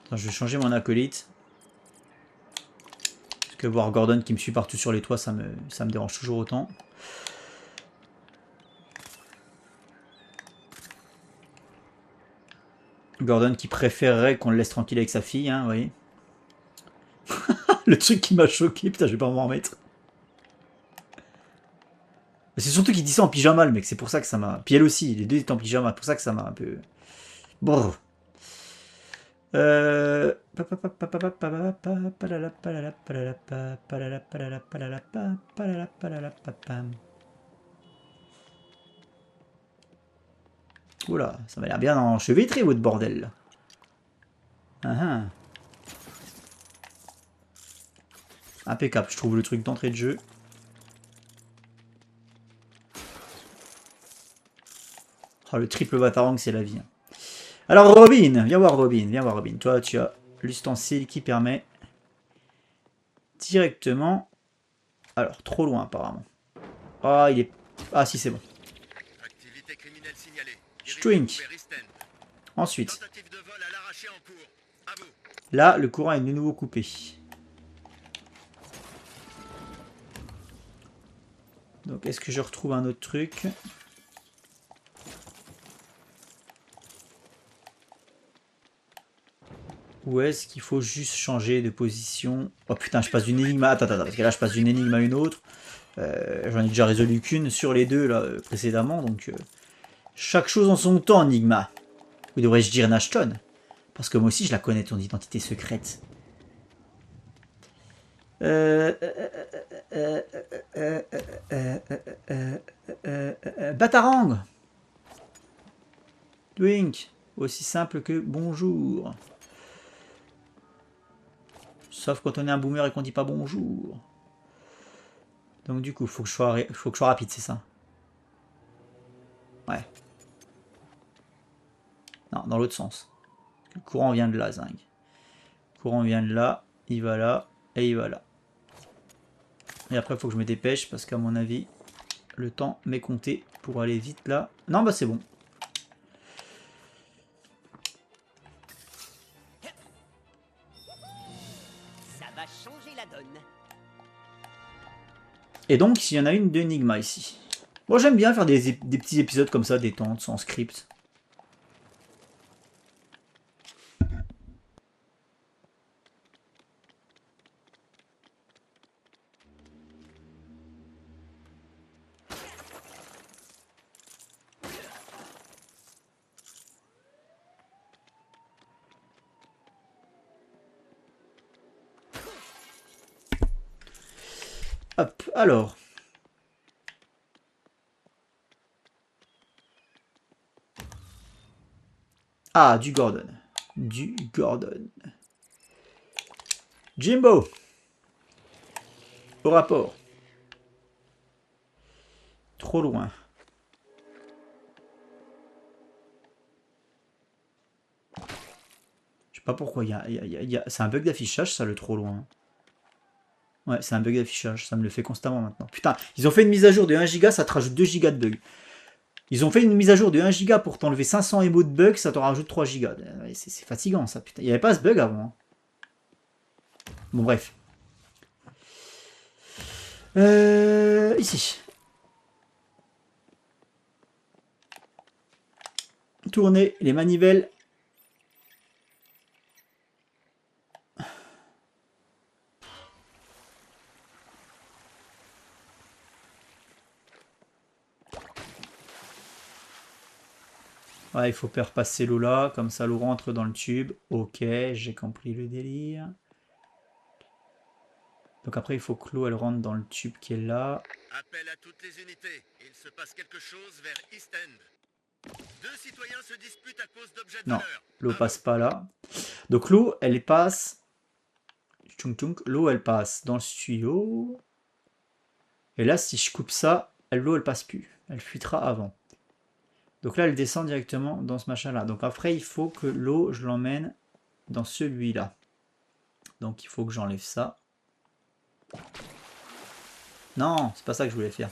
Attends, je vais changer mon acolyte. Parce que voir Gordon qui me suit partout sur les toits, ça me dérange toujours autant. Gordon qui préférerait qu'on le laisse tranquille avec sa fille, hein, vous voyez. Le truc qui m'a choqué, putain, je vais pas m'en remettre. C'est surtout qu'il dit ça en pyjama, le mec, c'est pour ça que ça m'a... Puis elle aussi, les deux étaient en pyjama, c'est pour ça que ça m'a un peu... Brrr. Oula, ça m'a l'air bien enchevêtré, votre bordel, là. Impeccable, je trouve le truc d'entrée de jeu. Oh, le triple Batarang, c'est la vie. Alors Robin, viens voir Robin, viens voir Robin. Toi, tu as l'ustensile qui permet directement... Alors, trop loin apparemment. Ah, il est... Ah si, c'est bon. Strink. Ensuite. Là, le courant est de nouveau coupé. Donc, est-ce que je retrouve un autre truc? Ou est-ce qu'il faut juste changer de position? Oh putain, je passe d'une énigme à... Attends, parce que là, je passe d'une énigme à une autre. J'en ai déjà résolu qu'une sur les deux là précédemment, donc... chaque chose en son temps, Enigma. Ou devrais-je dire Nashton? Parce que moi aussi, je la connais, ton identité secrète. Batarang. Twink. Aussi simple que bonjour. Sauf quand on est un boomer et qu'on dit pas bonjour. Donc du coup, faut que je sois rapide, c'est ça? Ouais. Non, dans l'autre sens. Le courant vient de là, zinc. Le courant vient de là, il va là, et il va là. Et après, il faut que je me dépêche, parce qu'à mon avis, le temps m'est compté pour aller vite là. Non, bah c'est bon. Ça va changer la donne. Et donc, il y en a une d'Enigma ici. Bon, j'aime bien faire des petits épisodes comme ça, détente, sans script. Hop, alors. Ah, du Gordon. Du Gordon. Jimbo. Au rapport. Trop loin. Je sais pas pourquoi. C'est un bug d'affichage, ça, le trop loin. Ouais, c'est un bug d'affichage. Ça me le fait constamment maintenant. Putain, ils ont fait une mise à jour de 1 giga, ça te rajoute 2 gigas de bug. Ils ont fait une mise à jour de 1 giga pour t'enlever 500 MO de bug, ça te rajoute 3 gigas. C'est fatigant, ça, putain. Il n'y avait pas ce bug avant. Hein. Bon, bref. Ici. Tourner les manivelles. Ouais, il faut faire passer l'eau là, comme ça l'eau rentre dans le tube. Ok, j'ai compris le délire. Donc après, il faut que l'eau elle rentre dans le tube qui est là. Appel à toutes les unités. Il se passe quelque chose vers East End. 2 citoyens se disputent à cause d'objets de Non, valeur. l'eau passe pas là. Donc l'eau, elle passe... L'eau, elle passe dans le tuyau. Et là, si je coupe ça, l'eau, elle passe plus. Elle fuitera avant. Donc là, elle descend directement dans ce machin-là. Donc après, il faut que l'eau, je l'emmène dans celui-là. Donc il faut que j'enlève ça. Non, c'est pas ça que je voulais faire.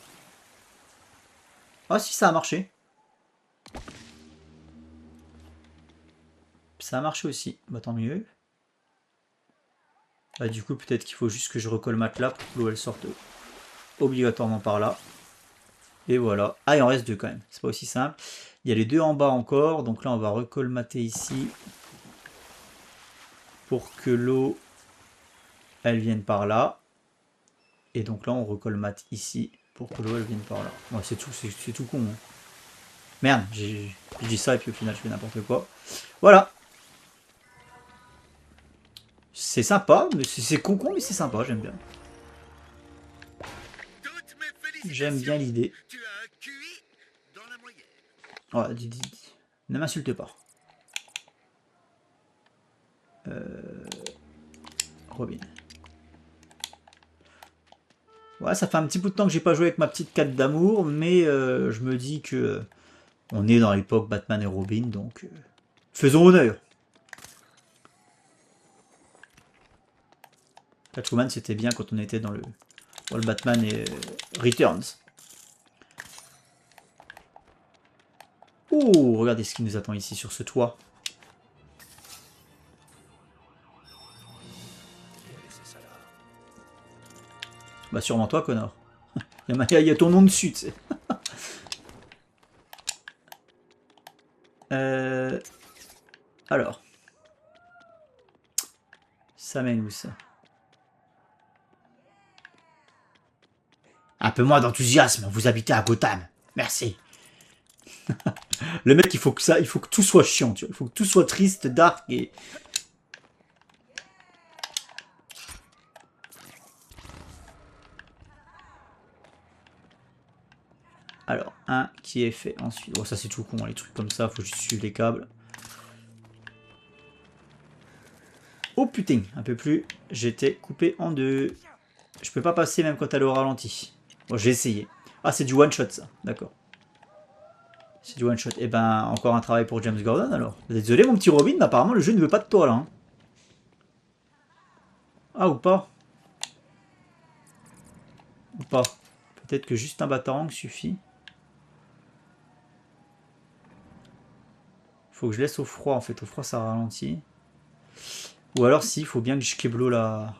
Ah si, ça a marché. Ça a marché aussi. Bah tant mieux. Bah du coup, peut-être qu'il faut juste que je recolmate là pour que l'eau, elle sorte obligatoirement par là. Et voilà. Ah, il en reste 2 quand même. C'est pas aussi simple. Il y a les 2 en bas encore. Donc là, on va recolmater ici. Pour que l'eau, elle vienne par là. Et donc là, on recolmate ici. Pour que l'eau, elle vienne par là. Ouais, c'est tout con. Hein. Merde, je dis ça et puis au final, je fais n'importe quoi. Voilà. C'est sympa. C'est con, mais c'est sympa. J'aime bien. Toutes mes félicitations. J'aime bien l'idée. Tu as un QI dans la moyenne. Ouais, ne m'insulte pas. Robin. Ouais, ça fait un petit bout de temps que j'ai pas joué avec ma petite carte d'amour, mais je me dis que on est dans l'époque Batman et Robin, donc faisons honneur. Catwoman, c'était bien quand on était dans le Batman et Returns. Oh, regardez ce qui nous attend ici sur ce toit. Bah sûrement toi, connard. Il y a ton nom dessus, tu sais. Alors. Ça mène où ça? Un peu moins d'enthousiasme, vous habitez à Gotham. Merci. Le mec, il faut que tout soit chiant, tu vois. Il faut que tout soit triste, dark et... Alors, un qui est fait ensuite. Bon, ça c'est tout con, les trucs comme ça, faut juste suivre les câbles. Oh putain, un peu plus. J'étais coupé en 2. Je peux pas passer même quand elle est au ralenti. Bon, j'ai essayé. Ah, c'est du one shot ça, d'accord. C'est du one shot. Et ben, encore un travail pour James Gordon alors. Désolé mon petit Robin, mais apparemment le jeu ne veut pas de toi là. Hein. Ah ou pas? Ou pas? Peut-être que juste un batarang suffit. Faut que je laisse au froid en fait. Au froid ça ralentit. Ou alors si, il faut bien que je keblo la...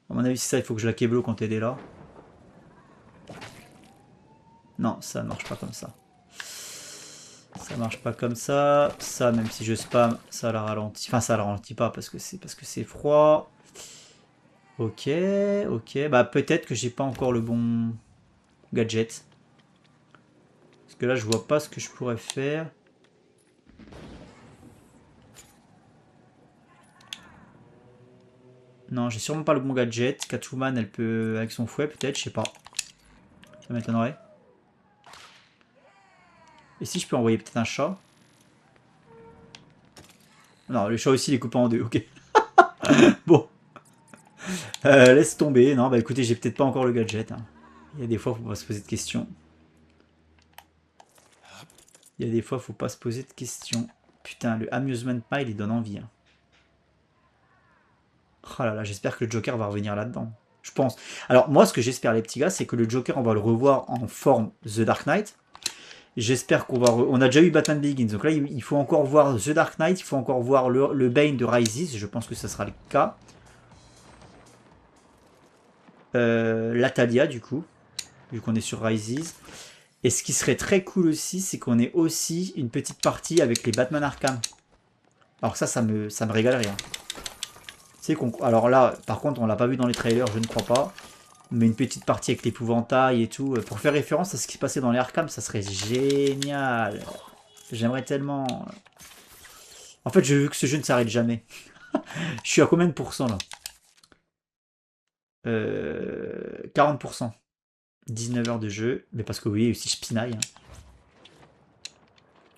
À mon avis c'est ça, il faut que je la keblo quand elle est là. Non, ça ne marche pas comme ça. Ça marche pas comme ça. Ça, même si je spam, ça la ralentit. Enfin, ça la ralentit pas parce que c'est froid. Ok, ok. Bah peut-être que j'ai pas encore le bon gadget. Parce que là, je vois pas ce que je pourrais faire. Non, j'ai sûrement pas le bon gadget. Catwoman, elle peut avec son fouet peut-être, je sais pas. Ça m'étonnerait. Et si je peux envoyer peut-être un chat? Non, le chat aussi, il est coupé en deux, ok. Bon. Laisse tomber. Non, bah écoutez, j'ai peut-être pas encore le gadget. Hein. Il y a des fois, faut pas se poser de questions. Il y a des fois, faut pas se poser de questions. Putain, le amusement pile, il donne envie. Hein. Oh là là, j'espère que le Joker va revenir là-dedans. Je pense. Alors, moi, ce que j'espère, les petits gars, c'est que le Joker, on va le revoir en forme The Dark Knight. J'espère qu'on va... On a déjà eu Batman Begins. Donc là, il faut encore voir The Dark Knight. Il faut encore voir le Bane de Rises. Je pense que ça sera le cas. L'Atalia, du coup. Vu qu'on est sur Rises. Et ce qui serait très cool aussi, c'est qu'on ait aussi une petite partie avec les Batman Arkham. Alors ça me régalerait. Hein. Alors là, par contre, on l'a pas vu dans les trailers, je ne crois pas. Mais une petite partie avec l'épouvantail et tout. Pour faire référence à ce qui se passait dans les Arkham, ça serait génial. J'aimerais tellement... En fait, je veux que ce jeu ne s'arrête jamais. Je suis à combien de pourcents là 40%. 19 heures de jeu. Mais parce que oui, aussi je pinaille. Hein.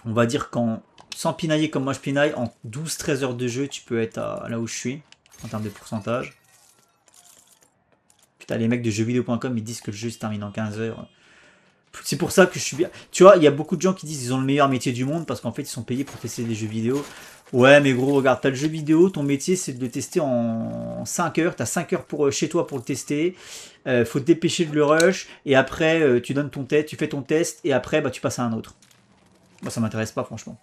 On va dire qu'en... Sans pinailler comme moi je pinaille, en 12-13 heures de jeu, tu peux être là où je suis. En termes de pourcentage. Putain, les mecs de jeuxvideo.com, ils disent que le jeu se termine en 15 heures. C'est pour ça que je suis bien... Tu vois, il y a beaucoup de gens qui disent qu'ils ont le meilleur métier du monde parce qu'en fait, ils sont payés pour tester des jeux vidéo. Ouais, mais gros, regarde, t'as le jeu vidéo, ton métier, c'est de le tester en 5 heures. T'as 5 heures chez toi pour le tester. Faut te dépêcher de le rush. Et après, tu donnes ton test, tu fais ton test. Et après, bah, tu passes à un autre. Moi, ça m'intéresse pas, franchement.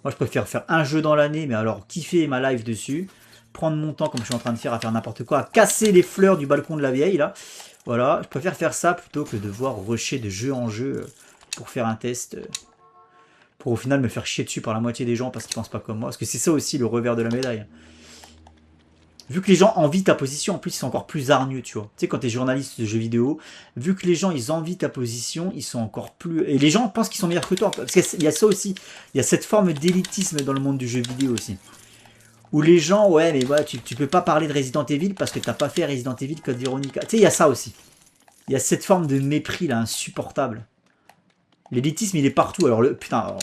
Moi, je préfère faire un jeu dans l'année, mais alors kiffer ma life dessus. Prendre mon temps, comme je suis en train de faire, à faire n'importe quoi. À casser les fleurs du balcon de la vieille, là. Voilà, je préfère faire ça plutôt que de devoir rusher de jeu en jeu pour faire un test. Pour au final me faire chier dessus par la moitié des gens parce qu'ils pensent pas comme moi. Parce que c'est ça aussi le revers de la médaille. Vu que les gens envient ta position, en plus ils sont encore plus hargneux, tu vois. Tu sais, quand t'es journaliste de jeux vidéo, vu que les gens ils envient ta position, ils sont encore plus... Et les gens pensent qu'ils sont meilleurs que toi. Parce qu'il y a ça aussi, il y a cette forme d'élitisme dans le monde du jeu vidéo aussi. Où les gens, ouais, mais ouais, tu peux pas parler de Resident Evil parce que t'as pas fait Resident Evil Code Veronica. Tu sais, il y a ça aussi. Il y a cette forme de mépris là, insupportable. L'élitisme, il est partout. Alors, putain,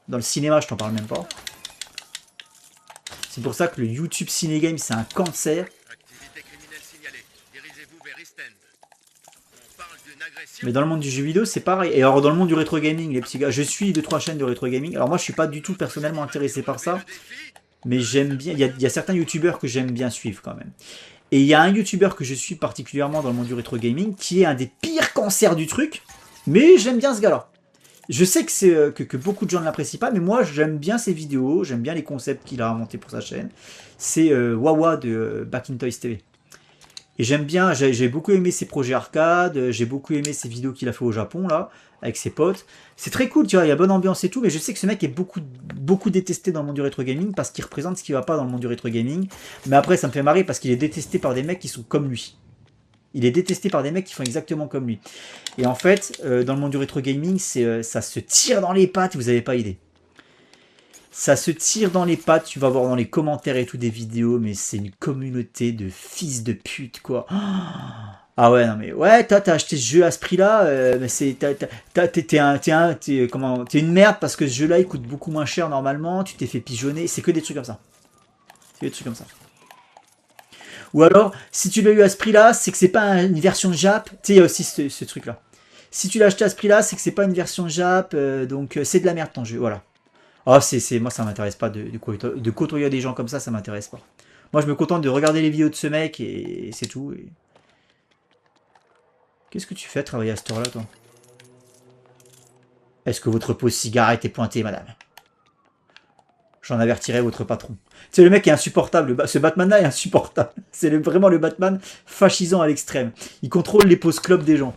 dans le cinéma, je t'en parle même pas. C'est pour ça que le YouTube Ciné Game, c'est un cancer. Activité criminelle signalée. Dirigez-vous vers East End. On parle d'une agression. Mais dans le monde du jeu vidéo, c'est pareil. Et alors, dans le monde du rétro gaming, les petits gars, je suis 2-3 chaînes de rétro gaming. Alors, moi, je suis pas du tout personnellement intéressé par ça. Mais j'aime bien. Il y a certains youtubeurs que j'aime bien suivre quand même. Et il y a un youtubeur que je suis particulièrement dans le monde du rétro gaming qui est un des pires cancers du truc. Mais j'aime bien ce gars-là. Je sais que, que beaucoup de gens ne l'apprécient pas, mais moi j'aime bien ses vidéos, j'aime bien les concepts qu'il a inventés pour sa chaîne. C'est Wawa de Back in Toys TV. Et j'aime bien, j'ai beaucoup aimé ses projets arcade, j'ai beaucoup aimé ses vidéos qu'il a fait au Japon, là, avec ses potes. C'est très cool, tu vois, il y a bonne ambiance et tout, mais je sais que ce mec est beaucoup détesté dans le monde du rétro gaming parce qu'il représente ce qui va pas dans le monde du rétro gaming. Mais après, ça me fait marrer parce qu'il est détesté par des mecs qui sont comme lui. Il est détesté par des mecs qui font exactement comme lui. Et en fait, dans le monde du rétro gaming, ça se tire dans les pattes, vous n'avez pas idée. Ça se tire dans les pattes, tu vas voir dans les commentaires et tout des vidéos, mais c'est une communauté de fils de pute, quoi. Ah ouais, non mais, ouais, t'as acheté ce jeu à ce prix-là, mais t'es une merde parce que ce jeu-là, il coûte beaucoup moins cher normalement, tu t'es fait pigeonner, c'est que des trucs comme ça. C'est des trucs comme ça. Ou alors, si tu l'as eu à ce prix-là, c'est que c'est pas une version Jap. Tu sais, il y a aussi ce truc-là. Si tu l'as acheté à ce prix-là, c'est que c'est pas une version Jap, donc c'est de la merde ton jeu, voilà. Oh, moi ça m'intéresse pas de côtoyer des gens comme ça m'intéresse pas. Moi je me contente de regarder les vidéos de ce mec et c'est tout. Et... Qu'est-ce que tu fais à travailler à cette heure-là, toi? Est-ce que votre pause cigarette est pointée, madame? J'en avertirai votre patron. C'est le mec est insupportable. Ce Batman-là est insupportable. C'est vraiment le Batman fascisant à l'extrême. Il contrôle les pauses clopes des gens.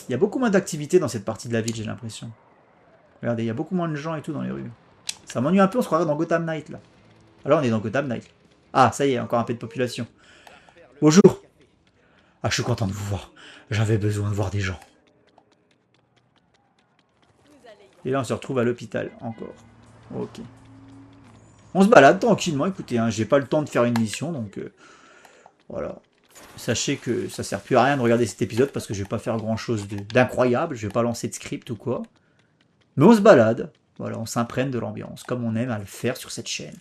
Il y a beaucoup moins d'activité dans cette partie de la ville, j'ai l'impression. Regardez, il y a beaucoup moins de gens et tout dans les rues. Ça m'ennuie un peu, on se croirait dans Gotham Knight, là. Alors, on est dans Gotham Knight. Ah, ça y est, encore un peu de population. Bonjour. Ah, je suis content de vous voir. J'avais besoin de voir des gens. Et là, on se retrouve à l'hôpital, encore. Ok. On se balade tranquillement, écoutez, hein, j'ai pas le temps de faire une mission, donc... voilà. Sachez que ça sert plus à rien de regarder cet épisode, parce que je vais pas faire grand-chose d'incroyable, je vais pas lancer de script ou quoi. Mais on se balade, voilà, on s'imprègne de l'ambiance, comme on aime à le faire sur cette chaîne.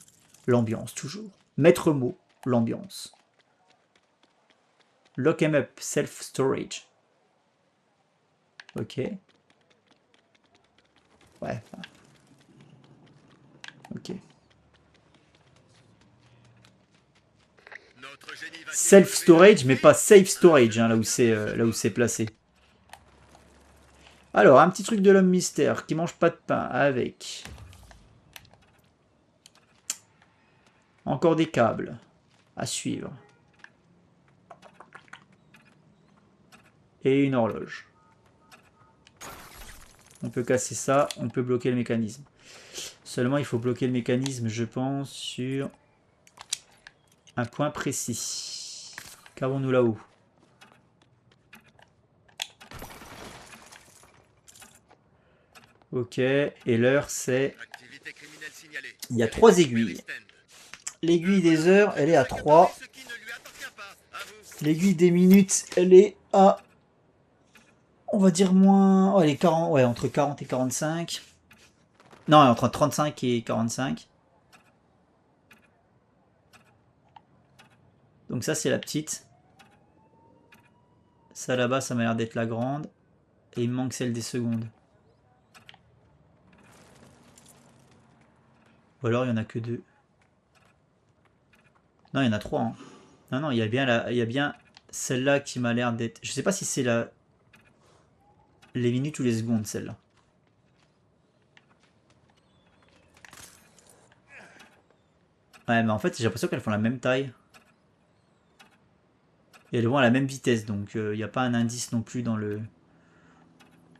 L'ambiance, toujours. Maître mot, l'ambiance. Lock 'em up, self-storage. Ok. Ouais. Ok. Self-storage, mais pas safe storage, hein, là où c'est placé. Alors, un petit truc de l'homme mystère qui mange pas de pain avec. Encore des câbles à suivre. Et une horloge. On peut casser ça, on peut bloquer le mécanisme. Seulement, il faut bloquer le mécanisme, je pense, sur un point précis. Qu'avons-nous là-haut? Ok, et l'heure, c'est... Il y a 3 aiguilles. L'aiguille des heures, elle est à 3. L'aiguille des minutes, elle est à... On va dire moins... Oh, elle est 40... Ouais, entre 40 et 45. Non, entre 35 et 45. Donc ça, c'est la petite. Ça, là-bas, ça m'a l'air d'être la grande. Et il me manque celle des secondes. Ou alors, il n'y en a que 2. Non, il y en a 3. Hein. Non, non, il y a bien celle-là qui m'a l'air d'être... Je sais pas si c'est les minutes ou les secondes, celle-là. Ouais, mais en fait, j'ai l'impression qu'elles font la même taille. Et elles vont à la même vitesse, donc il n'y a pas un indice non plus dans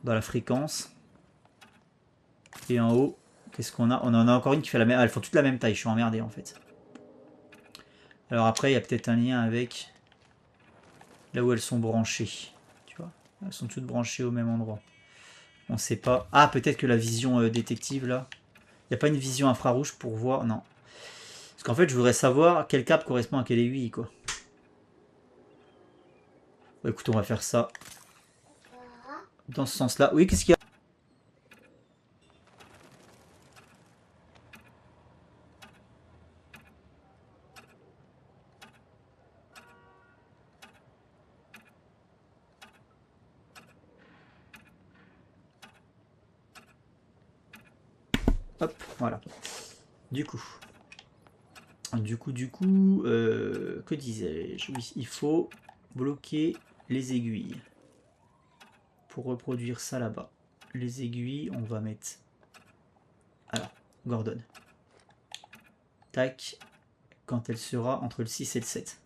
la fréquence. Et en haut, qu'est-ce qu'on a? On en a encore une qui fait la même... Ah, elles font toutes la même taille, je suis emmerdé en fait. Alors après, il y a peut-être un lien avec là où elles sont branchées. Tu vois, elles sont toutes branchées au même endroit. On sait pas. Ah, peut-être que la vision détective là. Il n'y a pas une vision infrarouge pour voir. Non. Parce qu'en fait, je voudrais savoir quel câble correspond à quelle aiguille, quoi. Bon, écoute, on va faire ça dans ce sens-là. Oui, qu'est-ce qu'il y a? Hop, voilà. Du coup, que disais-je? Oui, il faut bloquer les aiguilles. Pour reproduire ça là-bas. Les aiguilles, on va mettre... Alors, Gordon. Tac. Quand elle sera entre le 6 et le 7.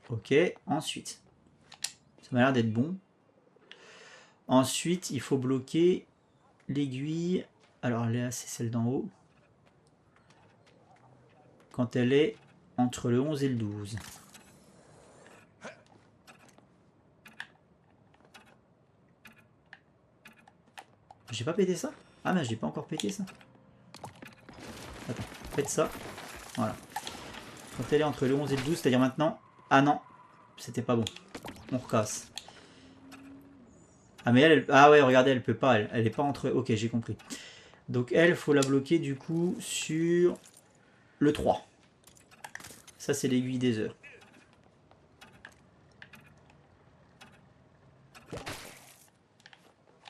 Ok, ensuite. Ça m'a l'air d'être bon. Ensuite, il faut bloquer l'aiguille. Alors là, c'est celle d'en haut. Quand elle est entre le 11 et le 12. J'ai pas pété ça? Ah mais j'ai pas encore pété ça. Attends, faites ça. Voilà. Quand elle est entre le 11 et le 12, c'est-à-dire maintenant. Ah non, c'était pas bon. On recasse. Ah mais ah ouais, regardez, elle peut pas, elle est pas entre... Ok, j'ai compris. Donc elle, faut la bloquer du coup sur le 3. Ça c'est l'aiguille des heures.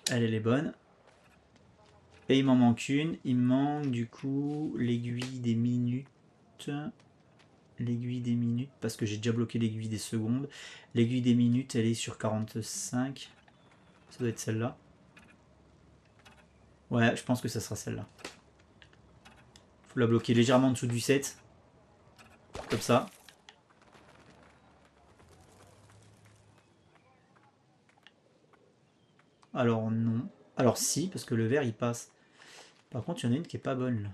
Elle est bonne. Et il m'en manque une. Il me manque du coup l'aiguille des minutes. L'aiguille des minutes, parce que j'ai déjà bloqué l'aiguille des secondes. L'aiguille des minutes, elle est sur 45. Ça doit être celle-là. Ouais, je pense que ça sera celle-là. Faut la bloquer légèrement en dessous du 7. Comme ça. Alors non. Alors si, parce que le vert il passe. Par contre, il y en a une qui est pas bonne là.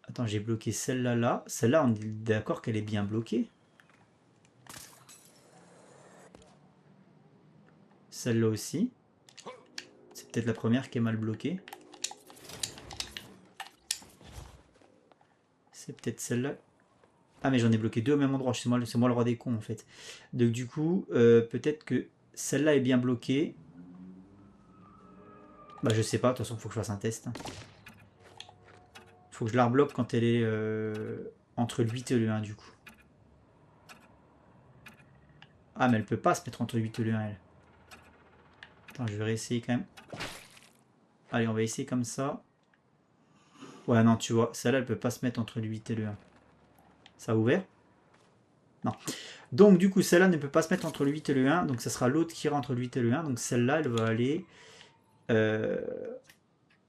Attends, j'ai bloqué celle-là là. Celle-là, on est d'accord qu'elle est bien bloquée. Celle-là aussi. C'est peut-être la première qui est mal bloquée. C'est peut-être celle-là. Ah mais j'en ai bloqué deux au même endroit. C'est moi le roi des cons en fait. Donc du coup, peut-être que celle-là est bien bloquée. Bah je sais pas, de toute façon faut que je fasse un test. Faut que je la rebloque quand elle est entre le 8 et le 1 du coup. Ah mais elle peut pas se mettre entre le 8 et le 1 elle. Attends, je vais réessayer quand même. Allez, on va essayer comme ça. Ouais non, tu vois, celle-là elle peut pas se mettre entre le 8 et le 1. Ça a ouvert? Non. Donc du coup celle-là ne peut pas se mettre entre le 8 et le 1. Donc ça sera l'autre qui ira entre le 8 et le 1. Donc celle-là elle va aller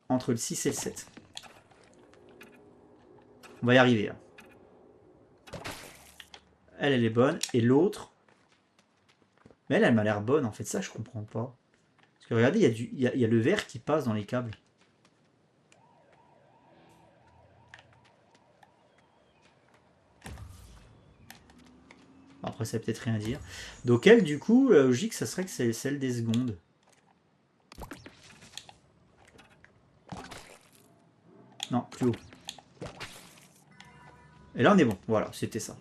entre le 6 et le 7. On va y arriver là. Elle est bonne. Et l'autre... Mais elle m'a l'air bonne en fait. Ça je comprends pas. Parce que regardez, il y a le vert qui passe dans les câbles. Après ça veut peut-être rien dire. Donc elle du coup, la logique ça serait que c'est celle des secondes. Non, plus haut. Et là on est bon. Voilà, c'était ça.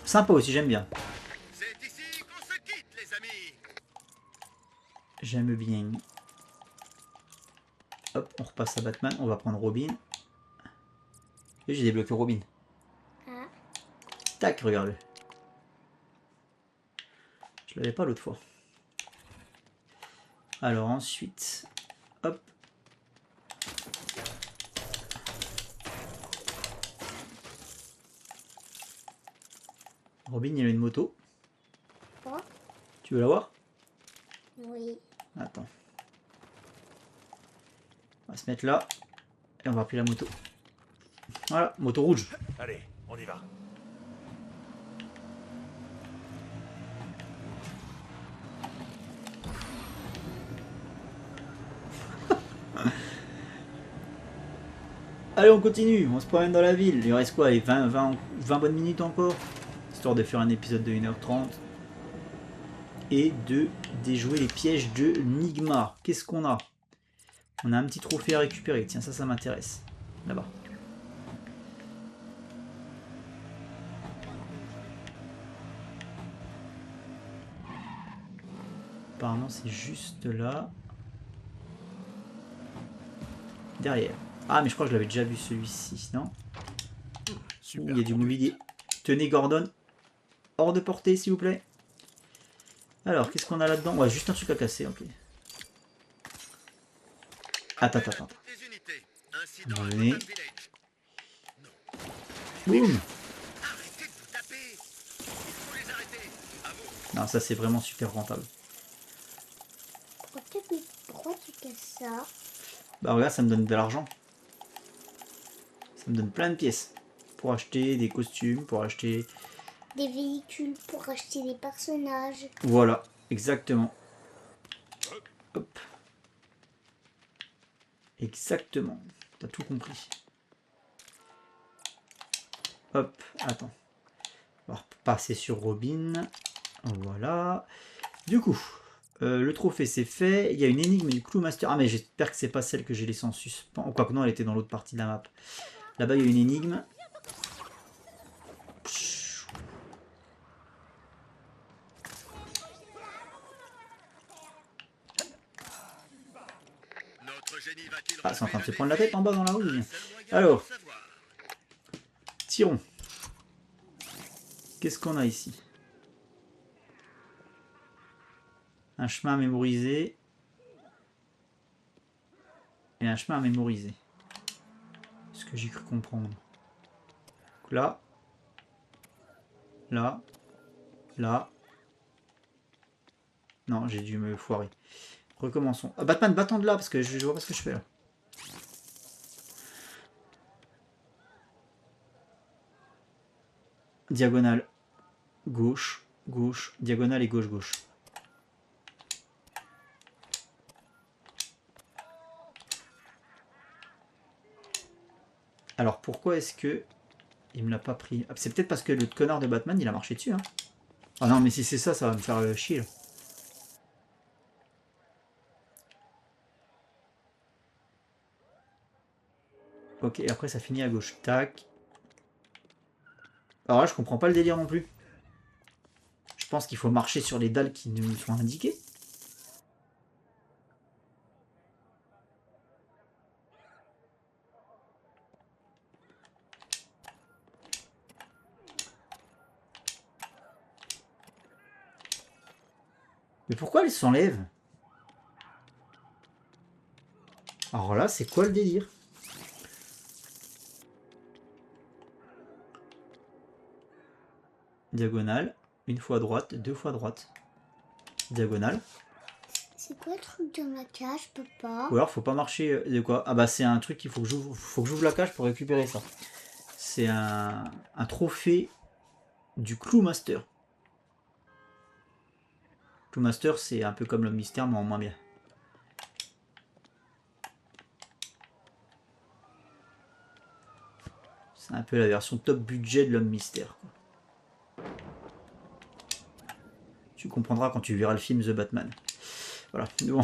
Sympa aussi, j'aime bien. C'est ici qu'on se quitte, les amis. J'aime bien. Hop, on repasse à Batman. On va prendre Robin. Et j'ai débloqué Robin. Ah. Tac, regarde-le. Je l'avais pas l'autre fois. Alors ensuite, hop. Robin, il a une moto. Quoi? Tu veux la voir? Oui. Attends. On va se mettre là. Et on va appeler la moto. Voilà, moto rouge. Allez, on y va. Allez, on continue. On se promène dans la ville. Il reste quoi? 20 bonnes minutes encore. Histoire de faire un épisode de 1h30. Et de déjouer les pièges de Nigma. Qu'est-ce qu'on a? On a un petit trophée à récupérer. Tiens, ça m'intéresse. Là-bas. Apparemment, c'est juste là. Derrière. Ah, mais je crois que je l'avais déjà vu celui-ci, non? Ouh, il y a du mobilier. Tenez, Gordon. Hors de portée, s'il vous plaît. Alors, qu'est-ce qu'on a là-dedans? Ouais, juste un truc à casser, ok. Attends. Les unités. Incident à Venez. Gotham Village. Boum. Arrêtez de vous taper. Il faut les arrêter. À vous. Non, ça c'est vraiment super rentable. Pourquoi tu casses ça? Bah regarde, ça me donne de l'argent. Ça me donne plein de pièces. Pour acheter des costumes, pour acheter... Des véhicules pour acheter des personnages. Voilà, exactement. Hop. Exactement. T'as tout compris. Hop, attends. On va repasser sur Robin. Voilà. Du coup, le trophée c'est fait. Il y a une énigme du Clou Master. Ah mais j'espère que c'est pas celle que j'ai laissée en suspens. Quoique non, elle était dans l'autre partie de la map. Là-bas il y a une énigme. génie va-t-il Ah, c'est en train de se relever prendre le la tête défi? en bas dans la rue. Un seul moyen de Alors. le savoir. Tirons. Qu'est-ce qu'on a ici? Un chemin à mémoriser. Et un chemin à mémoriser. Ce que j'ai cru comprendre. Donc là. Là. Là. Non, j'ai dû me foirer. Recommençons. Ah, Batman, va-t'en de là, parce que je vois pas ce que je fais là. Diagonale. Gauche. Gauche. Diagonale et gauche, gauche. Alors pourquoi est-ce que il me l'a pas pris? Ah, c'est peut-être parce que le connard de Batman il a marché dessus. Hein. Ah non mais si c'est ça, ça va me faire chier. Là. Ok, et après ça finit à gauche. Tac. Alors là je comprends pas le délire non plus. Je pense qu'il faut marcher sur les dalles qui nous sont indiquées. Mais pourquoi elle s'enlève? Alors là, c'est quoi le délire? Diagonale, une fois droite, deux fois droite. Diagonale. C'est quoi le truc dans la cage, papa? Ou alors faut pas marcher de quoi? Ah bah c'est un truc qu'il faut que j'ouvre la cage pour récupérer ça. C'est un trophée du Clou Master. Clou Master c'est un peu comme l'homme mystère mais en moins bien. C'est un peu la version top budget de l'homme mystère. Quoi. Tu comprendras quand tu verras le film The Batman. Voilà. Bon.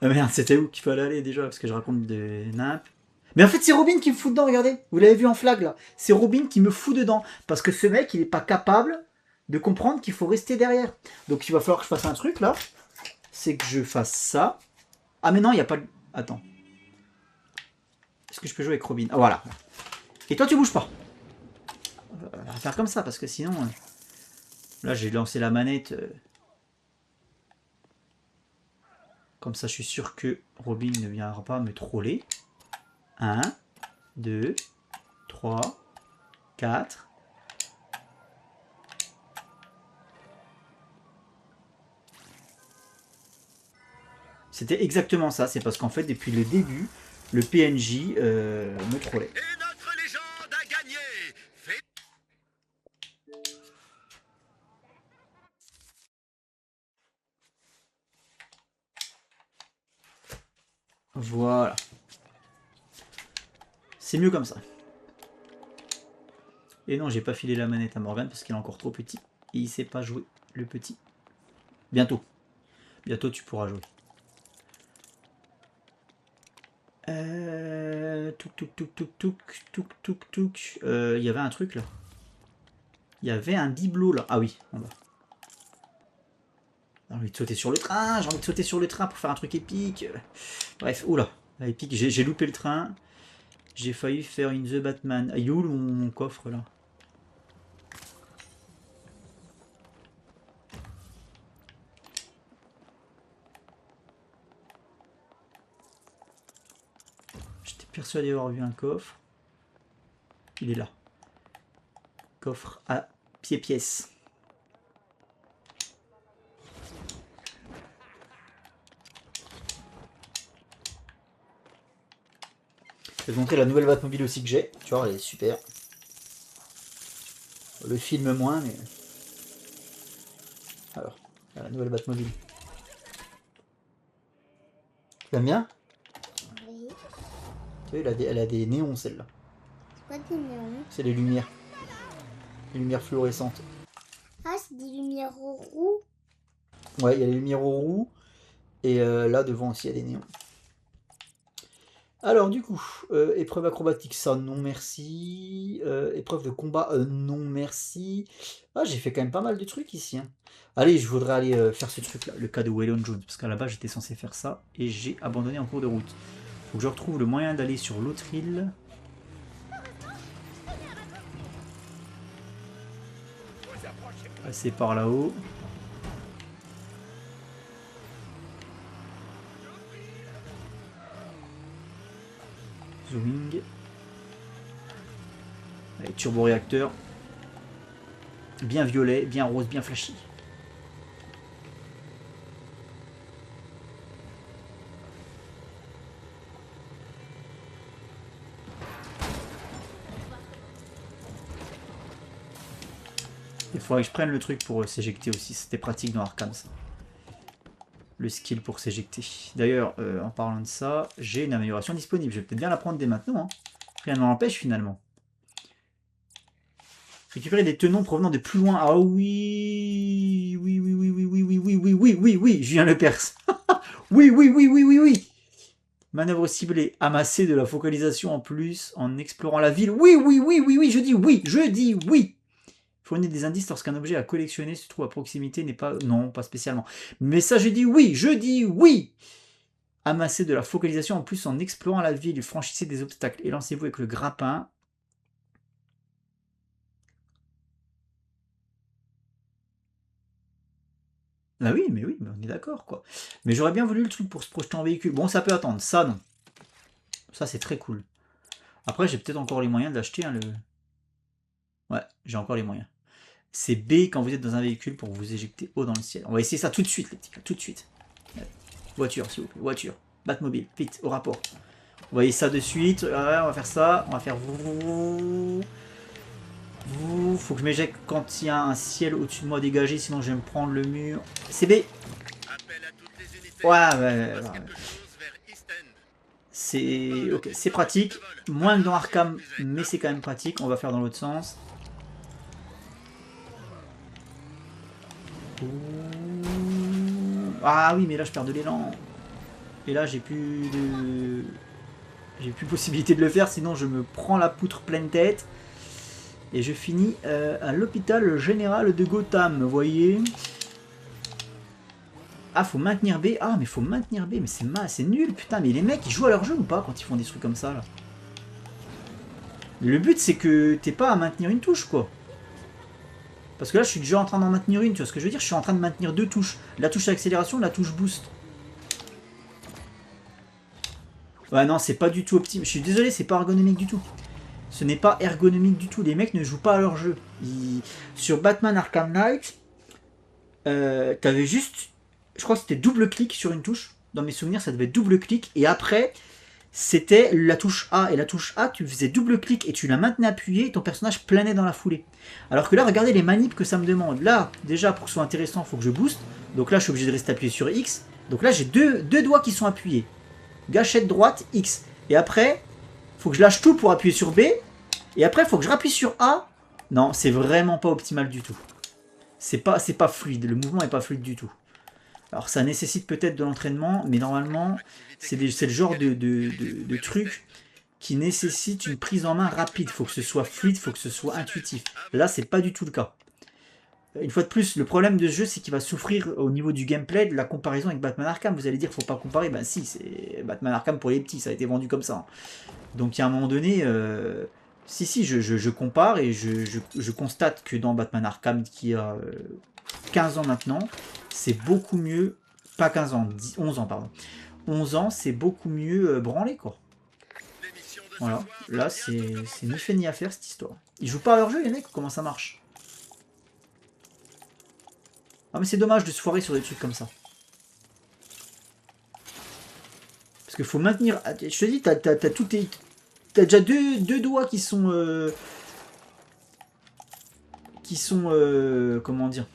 Ah merde, c'était où qu'il fallait aller déjà? Parce que je raconte des nimpes. Mais en fait, c'est Robin qui me fout dedans, regardez. Vous l'avez vu en flag là. C'est Robin qui me fout dedans. Parce que ce mec, il n'est pas capable de comprendre qu'il faut rester derrière. Donc il va falloir que je fasse un truc là. C'est que je fasse ça. Ah mais non, il n'y a pas de... Attends. Est-ce que je peux jouer avec Robin? Ah voilà. Et toi, tu bouges pas. On va faire comme ça parce que sinon... Là, j'ai lancé la manette... Comme ça, je suis sûr que Robin ne viendra pas me troller. 1, 2, 3, 4. C'était exactement ça. C'est parce qu'en fait, depuis le début, le PNJ me trollait. Et notre légende a gagné. Fait... Voilà. C'est mieux comme ça. Et non, j'ai pas filé la manette à Morgane parce qu'il est encore trop petit. Et il sait pas jouer, le petit. Bientôt. Bientôt, tu pourras jouer. Touk touk touk touk touk touk touk touk. Il y avait un truc là. Il y avait un bibelot là. Ah oui, en bas. J'ai envie de sauter sur le train. J'ai envie de sauter sur le train pour faire un truc épique. Bref, oula. Épique, j'ai loupé le train. J'ai failli faire une The Batman. Ah, il est où mon coffre là? J'étais persuadé d'avoir vu un coffre. Il est là. Coffre à pied-pièce. Je vais te montrer la nouvelle Batmobile aussi que j'ai. Tu vois, elle est super. Le film moins, mais... Alors, la nouvelle Batmobile. Tu l'aimes bien? Oui. Tu vois, elle a des néons celle-là. C'est quoi des néons? C'est les lumières. Les lumières fluorescentes. Ah, c'est des lumières roux. Ouais, il y a les lumières au roux. Et là, devant aussi, il y a des néons. Alors du coup, épreuve acrobatique, ça non merci. Épreuve de combat, non merci. Ah, j'ai fait quand même pas mal de trucs ici, hein. Allez, je voudrais aller faire ce truc-là, le cas de Waylon Jones, parce qu'à la base j'étais censé faire ça, et j'ai abandonné en cours de route. Faut que je retrouve le moyen d'aller sur l'autre île. Passer par là-haut. Zooming. Allez, turbo-réacteur. Bien violet, bien rose, bien flashy. Il faudrait que je prenne le truc pour s'éjecter aussi. C'était pratique dans Arkham, ça. Le skill pour s'éjecter. D'ailleurs, en parlant de ça, j'ai une amélioration disponible. Je vais peut-être bien la prendre dès maintenant, hein. Rien ne m'empêche finalement. Récupérer des tenons provenant de plus loin. Ah oui, oui, oui, oui, oui, oui, oui, oui, oui, oui, oui, oui, Julien Lepers. Oui, oui, oui, oui, oui, oui. Manœuvre ciblée, amasser de la focalisation en plus en explorant la ville. Oui, oui, oui, oui, oui, je dis oui, je dis oui. Fournir des indices lorsqu'un objet à collectionner se trouve à proximité n'est pas... Non, pas spécialement. Mais ça, je dis oui, je dis oui. Amasser de la focalisation en plus en explorant la ville, franchissez des obstacles et lancez-vous avec le grappin. Ah oui, mais on est d'accord, quoi. Mais j'aurais bien voulu le truc pour se projeter en véhicule. Bon, ça peut attendre. Ça, non. Ça, c'est très cool. Après, j'ai peut-être encore les moyens d'acheter, hein, le... Ouais, j'ai encore les moyens. C'est B quand vous êtes dans un véhicule pour vous éjecter haut dans le ciel. On va essayer ça tout de suite, les petits gars, tout de suite. Voiture, s'il vous plaît, voiture. Batmobile, vite, au rapport. Vous voyez ça de suite. Ouais, on va faire ça. On va faire... Faut que je m'éjecte quand il y a un ciel au-dessus de moi dégagé, sinon je vais me prendre le mur. C'est B. Ouais. C'est ok, c'est pratique. Moins que dans Arkham, mais c'est quand même pratique. On va faire dans l'autre sens. Ah oui, mais là je perds de l'élan. Et là j'ai plus possibilité de le faire, sinon je me prends la poutre pleine tête. Et je finis à l'hôpital général de Gotham, vous voyez. Ah, faut maintenir B. Ah, mais faut maintenir B. Mais c'est nul, putain. Mais les mecs, ils jouent à leur jeu ou pas quand ils font des trucs comme ça, là? Le but, c'est que t'aies pas à maintenir une touche, quoi. Parce que là, je suis déjà en train d'en maintenir une, tu vois ce que je veux dire? Je suis en train de maintenir deux touches. La touche accélération, la touche boost. Ouais, non, c'est pas du tout optimal. Je suis désolé, c'est pas ergonomique du tout. Ce n'est pas ergonomique du tout. Les mecs ne jouent pas à leur jeu. Sur Batman Arkham Knight, t'avais juste... Je crois que c'était double clic sur une touche. Dans mes souvenirs, ça devait être double clic. Et après, c'était la touche A. Et la touche A, tu faisais double clic et tu la maintenais appuyée et ton personnage planait dans la foulée. Alors que là, regardez les manips que ça me demande. Là, déjà, pour que ce soit intéressant, il faut que je booste. Donc là, je suis obligé de rester appuyé sur X. Donc là, j'ai deux doigts qui sont appuyés. Gâchette droite, X. Et après, il faut que je lâche tout pour appuyer sur B. Et après, il faut que je rappuie sur A. Non, c'est vraiment pas optimal du tout. C'est pas fluide. Le mouvement est pas fluide du tout. Alors ça nécessite peut-être de l'entraînement, mais normalement, c'est le genre de truc qui nécessite une prise en main rapide. Il faut que ce soit fluide, il faut que ce soit intuitif. Là, c'est pas du tout le cas. Une fois de plus, le problème de ce jeu, c'est qu'il va souffrir au niveau du gameplay de la comparaison avec Batman Arkham. Vous allez dire, faut pas comparer. Ben si, c'est Batman Arkham pour les petits, ça a été vendu comme ça. Donc il y a un moment donné, si, je compare et je constate que dans Batman Arkham, qui a 15 ans maintenant, c'est beaucoup mieux, pas 15 ans, 11 ans pardon. 11 ans, c'est beaucoup mieux branlé, quoi. Voilà, là c'est ni fait ni à faire cette histoire. Ils jouent pas à leur jeu, les mecs, comment ça marche? Ah mais c'est dommage de se foirer sur des trucs comme ça. Parce qu'il faut maintenir... Je te dis, t'as déjà deux doigts qui sont... comment dire,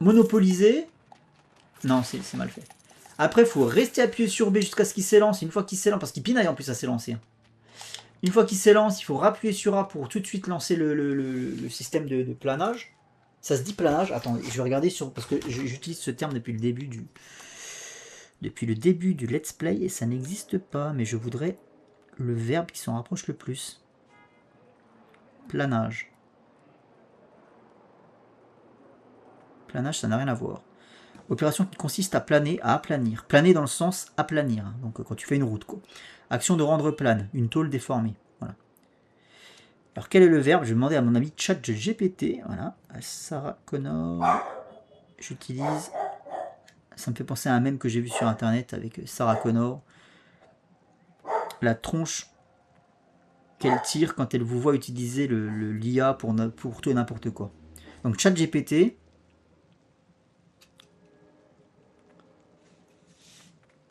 monopolisés. Non, c'est mal fait. Après, il faut rester appuyé sur B jusqu'à ce qu'il s'élance. Une fois qu'il s'élance, parce qu'il pinaille en plus à s'élancer. Une fois qu'il s'élance, il faut rappuyer sur A pour tout de suite lancer le système de planage. Ça se dit planage. Attends, je vais regarder sur... Parce que j'utilise ce terme depuis le début depuis le début du let's play et ça n'existe pas, mais je voudrais le verbe qui s'en rapproche le plus. Planage. Planage, ça n'a rien à voir. Opération qui consiste à planer, à aplanir. Planer dans le sens aplanir, hein. Donc quand tu fais une route, quoi. Action de rendre plane, une tôle déformée. Voilà. Alors quel est le verbe? Je vais demander à mon ami ChatGPT. Voilà. À Sarah Connor. J'utilise. Ça me fait penser à un mème que j'ai vu sur internet avec Sarah Connor. La tronche qu'elle tire quand elle vous voit utiliser l'IA pour tout et n'importe quoi. Donc ChatGPT.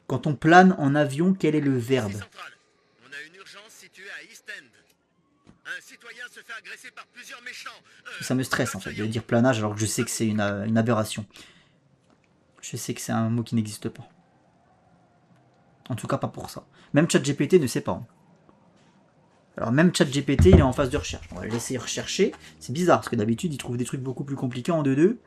Quand on plane en avion, quel est le verbe? Centrale. On a une urgence située à East End. Un citoyen se fait agresser par plusieurs méchants. Ça me stresse en fait de dire planage alors que je sais que c'est une aberration. Je sais que c'est un mot qui n'existe pas. En tout cas pas pour ça. Même ChatGPT ne sait pas. Hein. Alors même ChatGPT il est en phase de recherche. On va le laisser rechercher. C'est bizarre parce que d'habitude il trouve des trucs beaucoup plus compliqués en 2-2.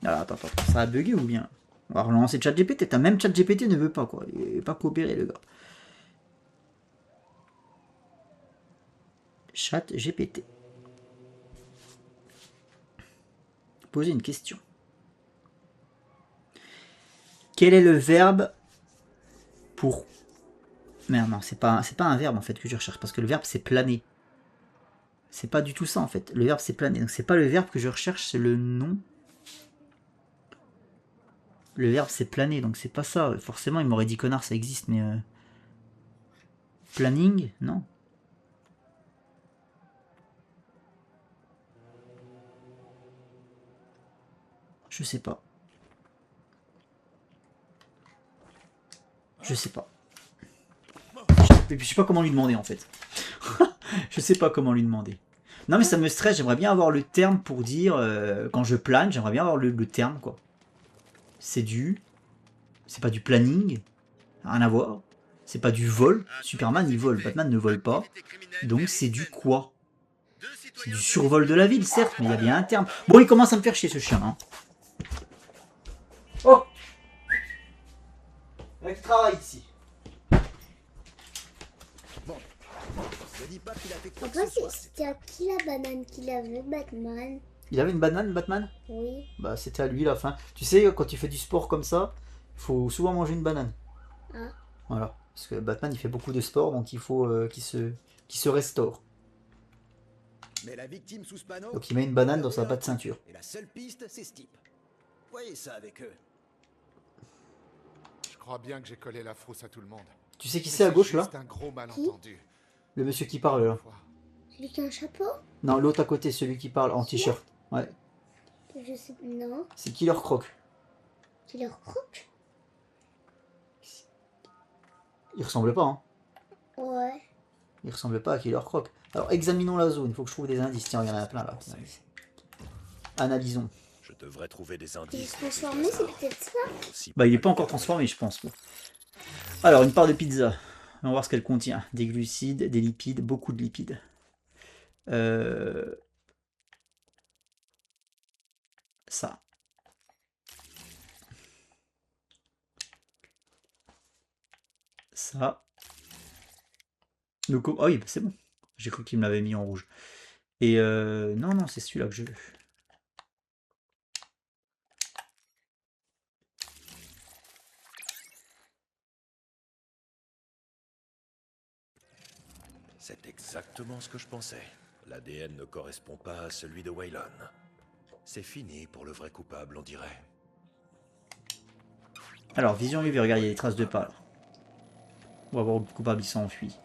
Alors attends, ça a bugué ou bien? On va relancer ChatGPT. Même ChatGPT ne veut pas quoi. Il veut pas coopérer le gars. ChatGPT. Poser une question. Quel est le verbe pour... Merde, non, c'est pas un verbe en fait que je recherche, parce que le verbe c'est planer. C'est pas du tout ça en fait. Le verbe c'est planer. Donc c'est pas le verbe que je recherche, c'est le nom. Le verbe c'est planer, donc c'est pas ça. Forcément, il m'aurait dit connard, ça existe, mais... Planning, non. Je sais pas. Je sais pas. Je sais pas comment lui demander en fait. Je sais pas comment lui demander. Non mais ça me stresse, j'aimerais bien avoir le terme pour dire... quand je plane, j'aimerais bien avoir le terme quoi. C'est du... C'est pas du planning. Rien à voir. C'est pas du vol. Superman il vole, Batman ne vole pas. Donc c'est du quoi? C'est du survol de la ville certes, mais il y a bien un terme. Bon il commence à me faire chier ce chien. Hein. Oh! Il y a qui travaille ici. Après, c'était à qui la banane qu'il avait, Batman? Il avait une banane, Batman? Oui. Bah c'était à lui la fin. Tu sais, quand tu fais du sport comme ça, il faut souvent manger une banane. Ah. Voilà. Parce que Batman il fait beaucoup de sport, donc il faut qu'il se restaure. Mais la victime sous ce panneau, Donc il met une banane dans sa patte ceinture. et la seule piste, c'est ce type. Voyez ça avec eux. Je crois bien que j'ai collé la frousse à tout le monde. Tu sais qui c'est à gauche là? C'est un gros malentendu. Le monsieur qui parle là. Celui qui a un chapeau? Non, l'autre à côté, celui qui parle en t-shirt. Ouais. Je sais. Non. C'est Killer Croc. Killer Croc? Il ressemble pas, hein. Ouais. Il ressemble pas à Killer Croc. Alors examinons la zone, il faut que je trouve des indices. Tiens, il y en a plein là. Analysons. Je devrais trouver des Il indices. se transformé, c'est peut-être ça? Bah il est pas encore transformé je pense. Alors une part de pizza. On va voir ce qu'elle contient. Des glucides, des lipides, beaucoup de lipides. Ça. Ça. Oh oui, bah c'est bon. J'ai cru qu'il me l'avait mis en rouge. Et non, c'est celui-là que je veux. C'est exactement ce que je pensais. L'ADN ne correspond pas à celui de Waylon. C'est fini pour le vrai coupable, on dirait. Alors, vision UV, regarde, il y a des traces de pas. Là. On va voir où le coupable il s'enfuit.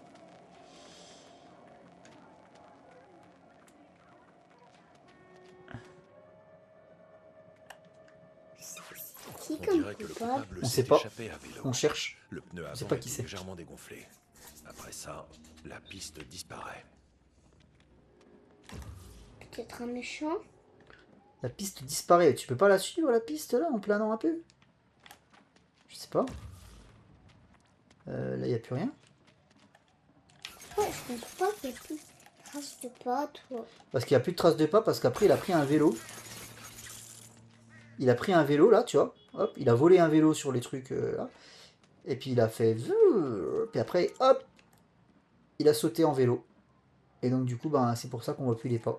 Qui On comme dirait que le coupable? coupable On s'est sait pas. échappé à vélo. On cherche. Le pneu On sait avant pas qui est c'est. légèrement dégonflé. Après ça, la piste disparaît. Peut-être un méchant? La piste disparaît. Tu peux pas la suivre, la piste, là, en planant un peu? Je sais pas. Là, il n'y a plus rien. Ouais, je pense pas qu'il y ait plus de traces de pas, toi. Parce qu'il n'y a plus de traces de pas, parce qu'après, il a pris un vélo. Il a pris un vélo là, tu vois. Hop, il a volé un vélo sur les trucs là. Et puis il a fait... Puis après, hop, il a sauté en vélo. Et donc du coup, ben, c'est pour ça qu'on voit plus les pas.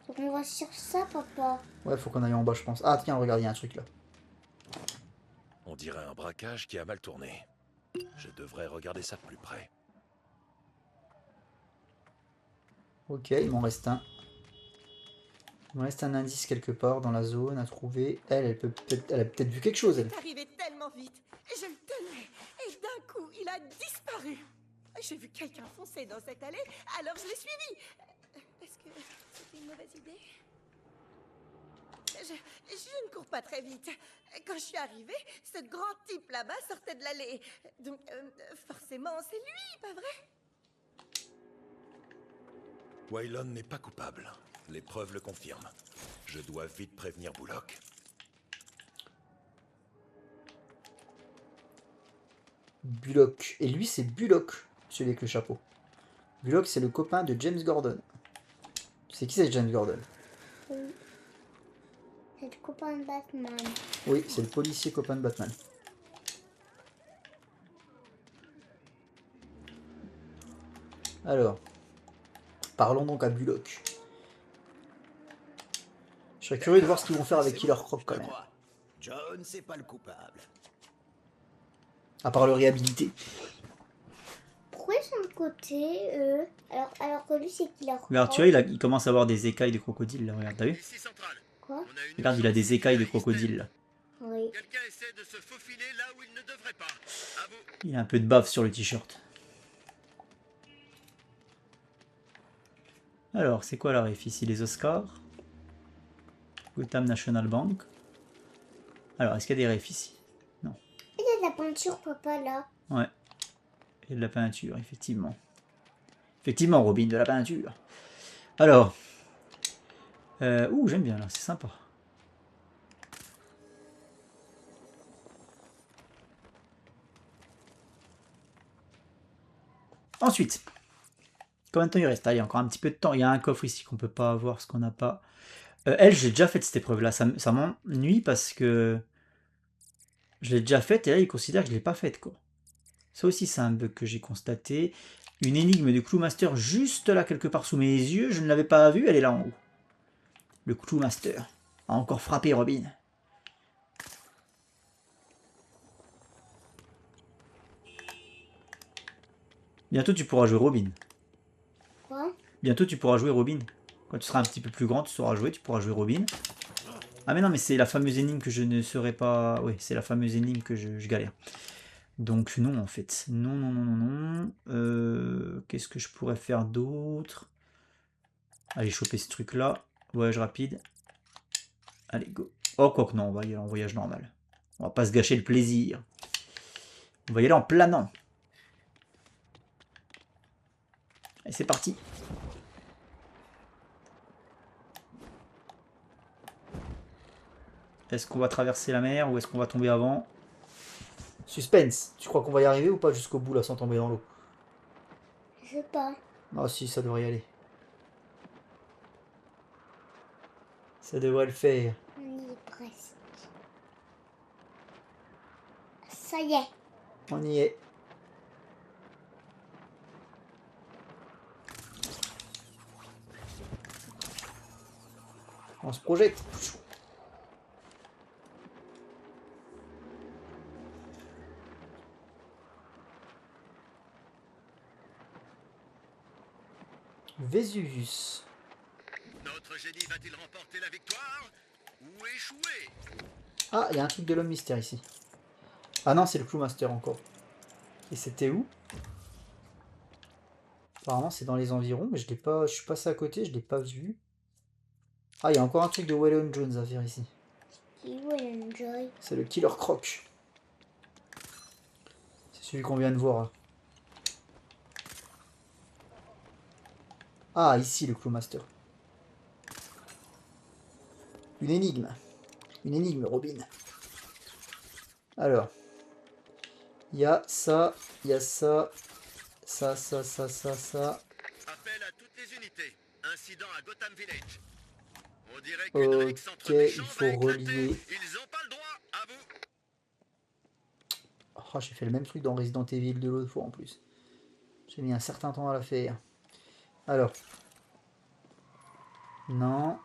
Donc on va sur ça, papa. Ouais, faut qu'on aille en bas, je pense. Ah tiens, regarde, il y a un truc là. On dirait un braquage qui a mal tourné. Je devrais regarder ça de plus près. Ok, il m'en reste un. Il me reste un indice quelque part dans la zone à trouver. Elle elle a peut-être vu quelque chose, elle. C'est arrivé tellement vite. Je le tenais. Et d'un coup, il a disparu. J'ai vu quelqu'un foncer dans cette allée, alors je l'ai suivi. Est-ce que c'était une mauvaise idée? Je ne cours pas très vite. Quand je suis arrivée, ce grand type là-bas sortait de l'allée. Donc, forcément, c'est lui, pas vrai? Waylon n'est pas coupable. Les preuves le confirment. Je dois vite prévenir Bullock. Bullock. Et lui, c'est Bullock, celui avec le chapeau. Bullock, c'est le copain de James Gordon. Tu sais qui c'est James Gordon? Oui. C'est le copain de Batman. Oui, c'est le policier copain de Batman. Alors, parlons donc à Bullock. Je serais curieux de voir ce qu'ils vont faire avec Killer Croc quand même. John, c'est pas le coupable. À part le réhabiliter. Pourquoi ils sont de côté, eux alors que lui, c'est qu'il a... Regarde, tu vois, il commence à avoir des écailles de crocodile là, regarde, t'as vu? Ici centrale. Quoi? On a une Regarde, il a des urgence écailles de immediate à crocodile là. Oui. Quelqu'un essaie de se faufiler là où il ne devrait pas. À vous. Il a un peu de bave sur le t-shirt. Alors, c'est quoi la ref ici? Les Oscars. Gotham National Bank. Alors, est-ce qu'il y a des refs ici? Non. Il y a de la peinture, papa, là. Ouais. Il y a de la peinture, effectivement. Effectivement, Robin, de la peinture. Alors. Ouh, j'aime bien là, c'est sympa. Ensuite. Combien de temps il reste? Allez, encore un petit peu de temps. Il y a un coffre ici qu'on peut pas avoir, ce qu'on n'a pas. Elle, j'ai déjà fait cette épreuve-là. Ça m'ennuie parce que je l'ai déjà faite et là, il considère que je l'ai pas faite, quoi. Ça aussi, c'est un bug que j'ai constaté. Une énigme de Clowmaster juste là, quelque part sous mes yeux. Je ne l'avais pas vue, elle est là en haut. Le Clowmaster a encore frappé Robin. Bientôt, tu pourras jouer Robin. Quoi? Bientôt, tu pourras jouer Robin. Quand tu seras un petit peu plus grand, tu sauras jouer, tu pourras jouer Robin. Ah mais non, mais c'est la fameuse énigme que je ne saurais pas... Oui, c'est la fameuse énigme que je galère. Donc non, en fait. Non, non, non, non, non. Qu'est-ce que je pourrais faire d'autre? Allez, choper ce truc-là. Voyage rapide. Allez, go. Oh, quoi que non, on va y aller en voyage normal. On va pas se gâcher le plaisir. On va y aller en planant. Et c'est parti. Est-ce qu'on va traverser la mer ou est-ce qu'on va tomber avant? Suspense. Tu crois qu'on va y arriver ou pas jusqu'au bout là sans tomber dans l'eau? Je sais pas. Ah si, ça devrait y aller. Ça devrait le faire. On y est presque. Ça y est. On y est. On se projette. Vésuvius. Notre génie va-t-il remporter la victoire ou échouer? Ah, il y a un truc de l'homme mystère ici. Ah non, c'est le Clowmaster encore. Et c'était où? Apparemment, c'est dans les environs, mais je l'ai pas. Je suis passé à côté, je l'ai pas vu. Ah, il y a encore un truc de Waylon Jones à faire ici. Qui Enjoy? C'est le Killer Croc. C'est celui qu'on vient de voir. Là. Ah, ici le Clowmaster. Une énigme. Une énigme, Robin. Alors. Il y a ça, il y a ça. Ça. Appel à toutes les unités. Incident à Gotham Village. On dirait qu'une rixe entre il méchants faut va éclater. relier. Ils ont pas le droit, à vous. Oh, j'ai fait le même truc dans Resident Evil de l'autre fois en plus. J'ai mis un certain temps à la faire. Alors. Non.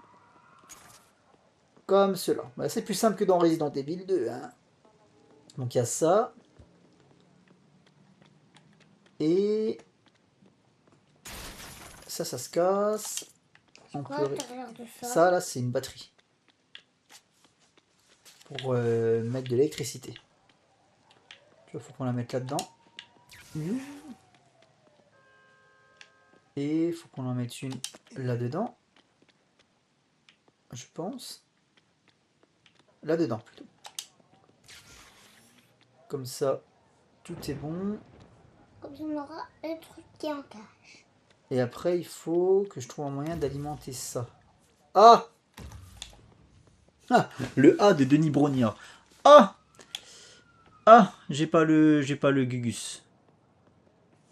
Comme cela. Bah, c'est plus simple que dans Resident Evil 2. Hein. Donc il y a ça. Et... ça se casse. On Quoi, peut... t'as l'air de ça? Ça, là, c'est une batterie. Pour mettre de l'électricité. Tu vois, faut qu'on la mette là-dedans. Et il faut qu'on en mette une là-dedans. Je pense. Là-dedans, plutôt. Comme ça, tout est bon. Comme ça, on aura un truc qui est en cache. Et après, il faut que je trouve un moyen d'alimenter ça. Ah! Ah! Le A de Denis Brognard. Ah! Ah! J'ai pas le Gugus.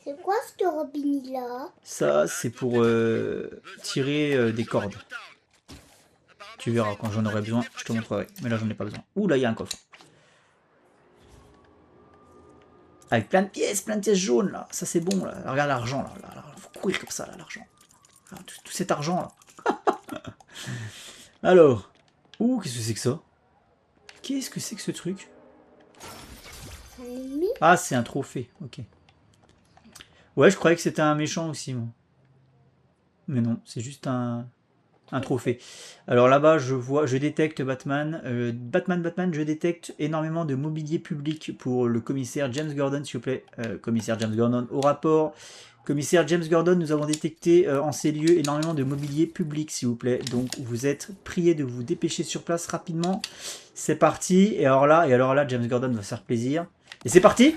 C'est quoi ce robinet là? Ça, c'est pour tirer des cordes. Tu verras, quand j'en aurai besoin, je te montrerai. Mais là, j'en ai pas besoin. Ouh, là, il y a un coffre. Avec plein de pièces jaunes, là. Ça, c'est bon, là. Regarde l'argent, là. Faut courir comme ça, là, l'argent. Tout cet argent, là. Alors. Ouh, qu'est-ce que c'est que ça? Qu'est-ce que c'est que ce truc? Un ennemi? Ah, c'est un trophée. Ok. Ouais, je croyais que c'était un méchant aussi, moi. Mais non, c'est juste un trophée. Alors là-bas, je détecte Batman. Batman, je détecte énormément de mobilier public pour le commissaire James Gordon, s'il vous plaît. Commissaire James Gordon, au rapport. Commissaire James Gordon, nous avons détecté en ces lieux énormément de mobilier public, s'il vous plaît. Donc, vous êtes prié de vous dépêcher sur place rapidement. C'est parti. Et alors là, James Gordon va se faire plaisir. Et c'est parti!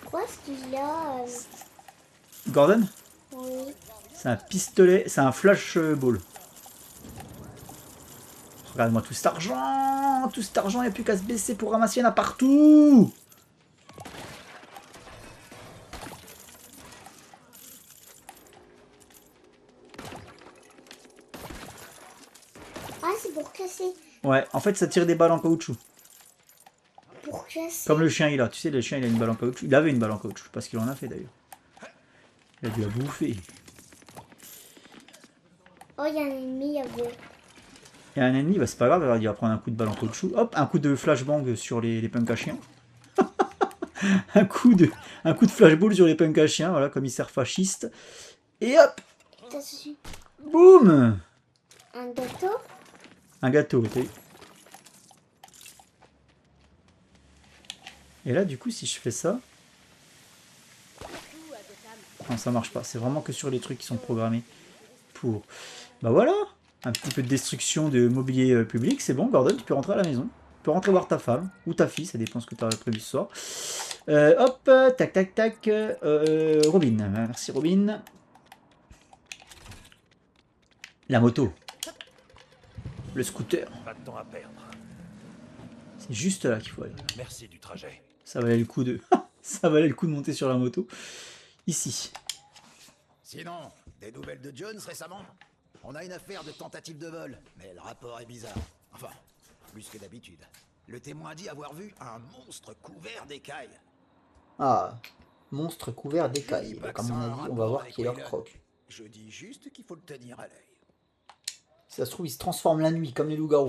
Quoi ce qu'il a? Gordon? Oui. C'est un pistolet, c'est un flashball. Regarde-moi tout cet argent, il n'y a plus qu'à se baisser pour ramasser, il y en a partout. Ah, c'est pour casser. Ouais, en fait ça tire des balles en caoutchouc. Pour casser. Comme le chien il a, tu sais le chien il a une balle en caoutchouc. Il avait une balle en caoutchouc, je sais pas ce qu'il en a fait d'ailleurs. Il a dû la bouffer. Oh, il y a un ennemi, il y a deux. Il y a un ennemi, bah c'est pas grave, il va prendre un coup de balle en caoutchouc. Hop, un coup de flashbang sur les punks à chiens. un coup de flashball sur les punks à chiens, voilà, commissaire fasciste. Et hop, T'as su boum. un gâteau? Un gâteau, t'as vu. Et là, du coup, si je fais ça... non, ça marche pas. C'est vraiment que sur les trucs qui sont programmés pour... bah voilà, un petit peu de destruction de mobilier public. C'est bon, Gordon, tu peux rentrer à la maison. Tu peux rentrer voir ta femme ou ta fille, ça dépend ce que tu as prévu ce soir. Hop, tac, tac, tac. Robin, merci Robin. La moto. Le scooter. Pas de temps à perdre. C'est juste là qu'il faut aller. Merci du trajet. Ça valait le coup de... ça valait le coup de monter sur la moto. Ici. Sinon, des nouvelles de Jones récemment? On a une affaire de tentative de vol, mais le rapport est bizarre. Enfin, plus que d'habitude. Le témoin dit avoir vu un monstre couvert d'écailles. Ah, monstre couvert Je dis d'écailles. pas que Comme ça on a un a dit, on rapport va voir avec qui est leur Whelan. croque. Je dis juste qu'il faut le tenir à l'œil. Si ça se trouve, ils se transforment la nuit, comme les loups-garous.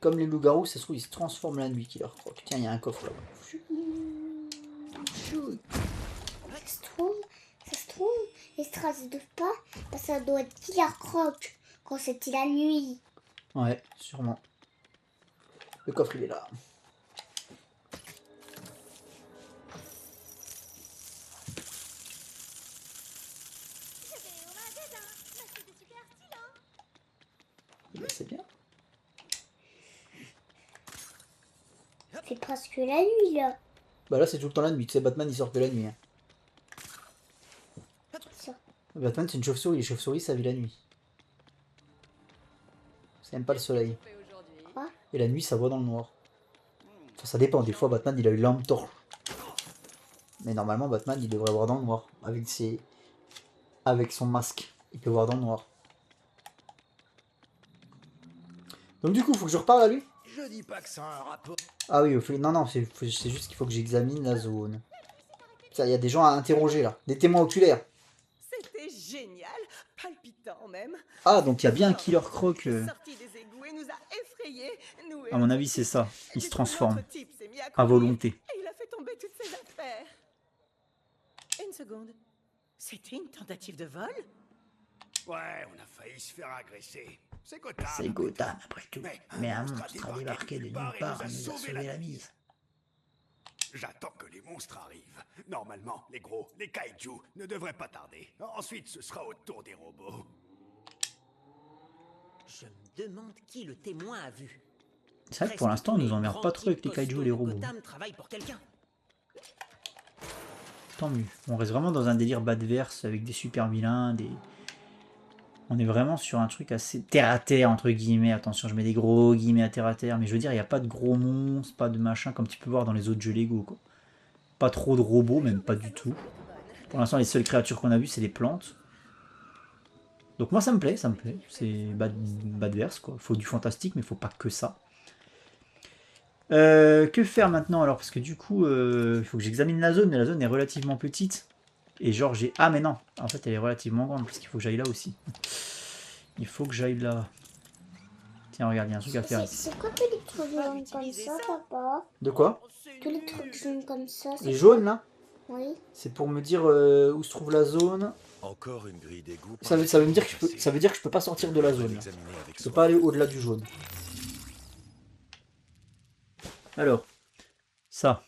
Comme les loups-garous, ça se trouve, ils se transforment la nuit qui leur croque. Tiens, il y a un coffre là-bas. Ça se trouve, les traces de pas, parce que ça doit être Killer Croc quand c'était la nuit. Ouais, sûrement. Le coffre, il est là. C'est bien. C'est presque la nuit là. Bah là, c'est tout le temps la nuit. Tu sais, Batman, il sort que la nuit. Hein. Ça. Batman, c'est une chauve-souris. Les chauves-souris, ça vit la nuit. Ça aime pas le soleil. Quoi? Et la nuit, ça voit dans le noir. Enfin, ça dépend, des fois Batman il a une lampe torche. Mais normalement Batman il devrait voir dans le noir. Avec son masque, il peut voir dans le noir. Donc du coup, faut que je reparle à lui. Je dis pas que ça a un rapport. Ah oui, non, non, c'est juste qu'il faut que j'examine la zone. Ça, il y a des gens à interroger là, des témoins oculaires. C'était génial, palpitant même. Ah, donc il y a bien un Killer Croc. Sorti des égouts et nous a effrayés. Nous et À mon le avis, c'est type. ça. Il Du se coup, transforme l'autre type s'est mis à à courir volonté. Et il a fait tomber toutes ses affaires. Une seconde. C'était une tentative de vol? Ouais, on a failli se faire agresser. C'est Gotham. C'est Gotham après tout. Mais un monstre monstre a débarqué de nulle part et nous a sauvé la mise. J'attends que les monstres arrivent. Normalement, les gros, les kaiju, ne devraient pas tarder. Ensuite, ce sera au tour des robots. Je me demande qui le témoin a vu. C'est vrai que pour l'instant, on nous emmerde pas trop avec les kaiju et les robots. Gotham travaille pour quelqu'un. Tant mieux. On reste vraiment dans un délire Batverse avec des super vilains, des... On est vraiment sur un truc assez terre-à-terre, entre guillemets. Attention, je mets des gros guillemets à terre-à-terre. Mais je veux dire, il n'y a pas de gros monstres, pas de machin, comme tu peux voir dans les autres jeux Lego, quoi. Pas trop de robots, même pas du tout. Pour l'instant, les seules créatures qu'on a vues, c'est des plantes. Donc moi, ça me plaît, ça me plaît. C'est Batverse, quoi. Faut du fantastique, mais faut pas que ça. Que faire maintenant, alors? Parce que du coup, il faut que j'examine la zone, mais la zone est relativement petite. Et genre j'ai... Ah mais non, en fait elle est relativement grande, parce qu'il faut que j'aille là aussi. Il faut que j'aille là. Tiens regarde, il y a un truc à faire ici. C'est quoi tous les trucs jaunes comme ça, papa? De quoi? Tous les trucs jaunes comme ça, Les c'est jaunes là? Oui. C'est pour me dire où se trouve la zone. Encore une grille d'égout. Ça veut me dire que ça veut dire que je peux pas sortir de la zone là. Je peux pas aller au-delà du jaune. Alors, ça.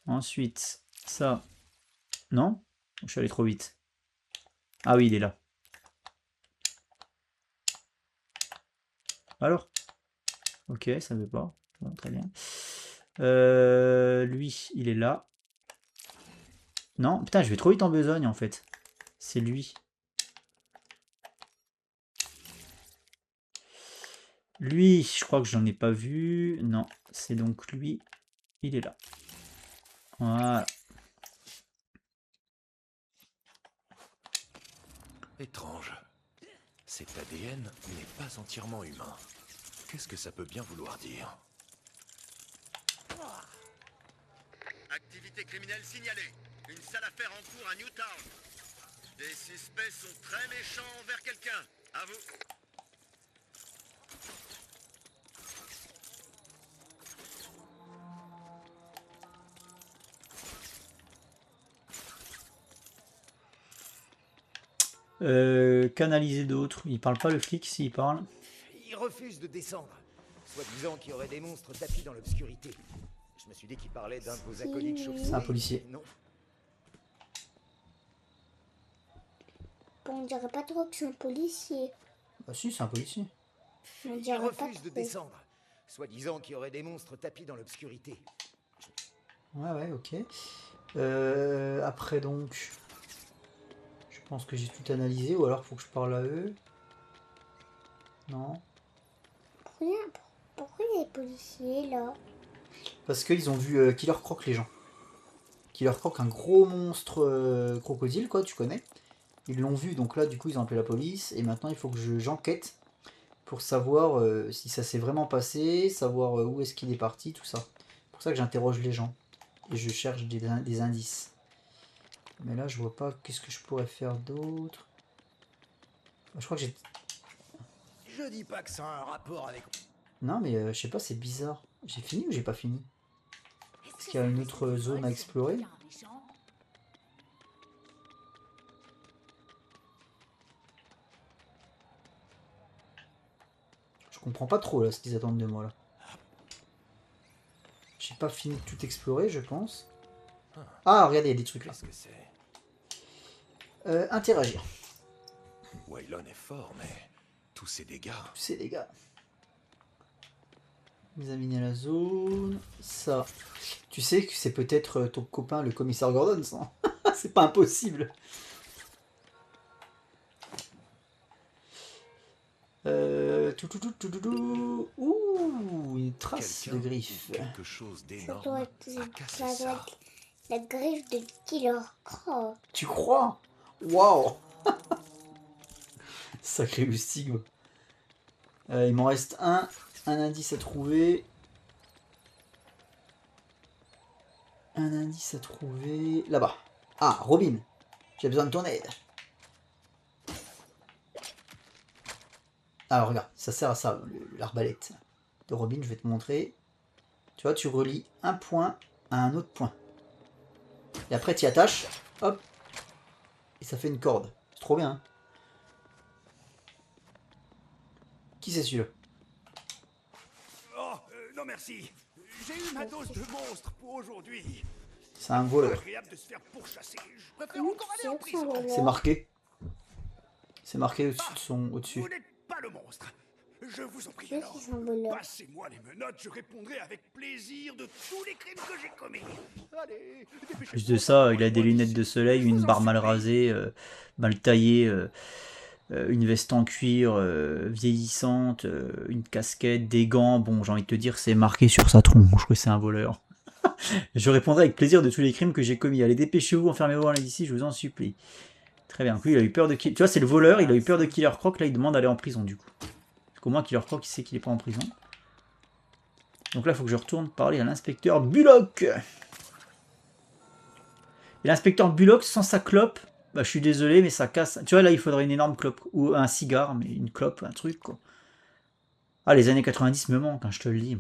Ensuite, ça. Non? Je suis allé trop vite. Ah oui, il est là. Alors? Ok, ça ne veut pas. Bon, très bien. Lui, il est là. Non, putain, je vais trop vite en besogne en fait. C'est lui. Lui, je crois que j'en ai pas vu. Non, c'est donc lui. Il est là. Voilà. Étrange. Cet ADN n'est pas entièrement humain. Qu'est-ce que ça peut bien vouloir dire? Activité criminelle signalée. Une sale affaire en cours à Newtown. Les suspects sont très méchants envers quelqu'un. À vous. Canaliser d'autres. Il parle pas le flic s'il parle. Il refuse de descendre. Soi-disant qu'il y aurait des monstres tapis dans l'obscurité. Je me suis dit qu'il parlait d'un de vos acolytes chauves. C'est un policier. Non. Bon, on dirait pas trop que c'est un policier. Bah si, c'est un policier. On Il dirait pas refuse de trop. descendre. Soi-disant qu'il y aurait des monstres tapis dans l'obscurité. Ouais, ouais, ok. Après donc... Je pense que j'ai tout analysé, ou alors faut que je parle à eux. Non. Pourquoi il y a des policiers là? Parce qu'ils ont vu Killer Croc, les gens. Killer Croc, un gros monstre crocodile, quoi, tu connais. Ils l'ont vu, donc là, du coup, ils ont appelé la police. Et maintenant, il faut que j'enquête pour savoir si ça s'est vraiment passé, savoir où est-ce qu'il est parti, tout ça. C'est pour ça que j'interroge les gens. Et je cherche des indices. Mais là, je vois pas qu'est-ce que je pourrais faire d'autre. Je crois que j'ai... Je dis pas que ça a un rapport avec... Non, mais je sais pas, c'est bizarre. J'ai fini ou j'ai pas fini? Est-ce qu'il y a une autre zone à explorer? Je comprends pas trop là ce qu'ils attendent de moi là. J'ai pas fini de tout explorer, je pense. Ah, regardez, il y a des trucs là. Qu'est-ce que c'est? Interagir. Waylon est fort, mais tous ces dégâts... C'est les gars. Examiner la zone. Ça. Tu sais que c'est peut-être ton copain le commissaire Gordon, ça. C'est pas impossible. Ouh, une trace de Quelqu'un ou griffe. quelque chose Ça d'énorme doit a être, cassé ça doit ça. être la griffe de Killer Croc. Tu crois? Waouh. Sacré Lustig. Il m'en reste un indice à trouver. Un indice à trouver. Là-bas. Ah, Robin. J'ai besoin de ton aide. Alors regarde, ça sert à ça, l'arbalète de Robin, je vais te montrer. Tu vois, tu relis un point à un autre point. Et après, tu y attaches, hop, et ça fait une corde. C'est trop bien, hein. Qui c'est celui-là? Oh, non merci. J'ai eu ma dose de monstres pour aujourd'hui. C'est un voleur. Agréable de se faire pourchasser. Je préfère Comment encore tu aller en sais que c'est un prison. C'est voleur? marqué. C'est marqué au-dessus de son... Vous au-dessus. n'êtes pas le monstre. Je vous en prie Qu'est-ce alors. que c'est un voleur? Passez-moi les menottes, je répondrai avec plaisir de tous les crimes que j'ai commis. Allez, dépêchez-vous. Plus de ça, il a des lunettes de soleil, une barre mal rasée, mal taillée, une veste en cuir vieillissante, une casquette, des gants. Bon, j'ai envie de te dire, c'est marqué sur sa tronche. Je crois que c'est un voleur. Je répondrai avec plaisir de tous les crimes que j'ai commis. Allez, dépêchez-vous, enfermez-vous dans d'ici, je vous en supplie. Très bien. Lui, il a eu peur de... Tu vois, c'est le voleur, il a eu peur de Killer Croc. Là, il demande d'aller en prison, du coup. Parce qu'au moins, Killer Croc, il sait qu'il est pas en prison. Donc là, il faut que je retourne parler à l'inspecteur Bullock. Et l'inspecteur Bullock, sans sa clope, bah, je suis désolé, mais ça casse. Tu vois, là, il faudrait une énorme clope. Ou un cigare, mais une clope, un truc, quoi. Ah, les années 90 me manquent, hein, je te le dis.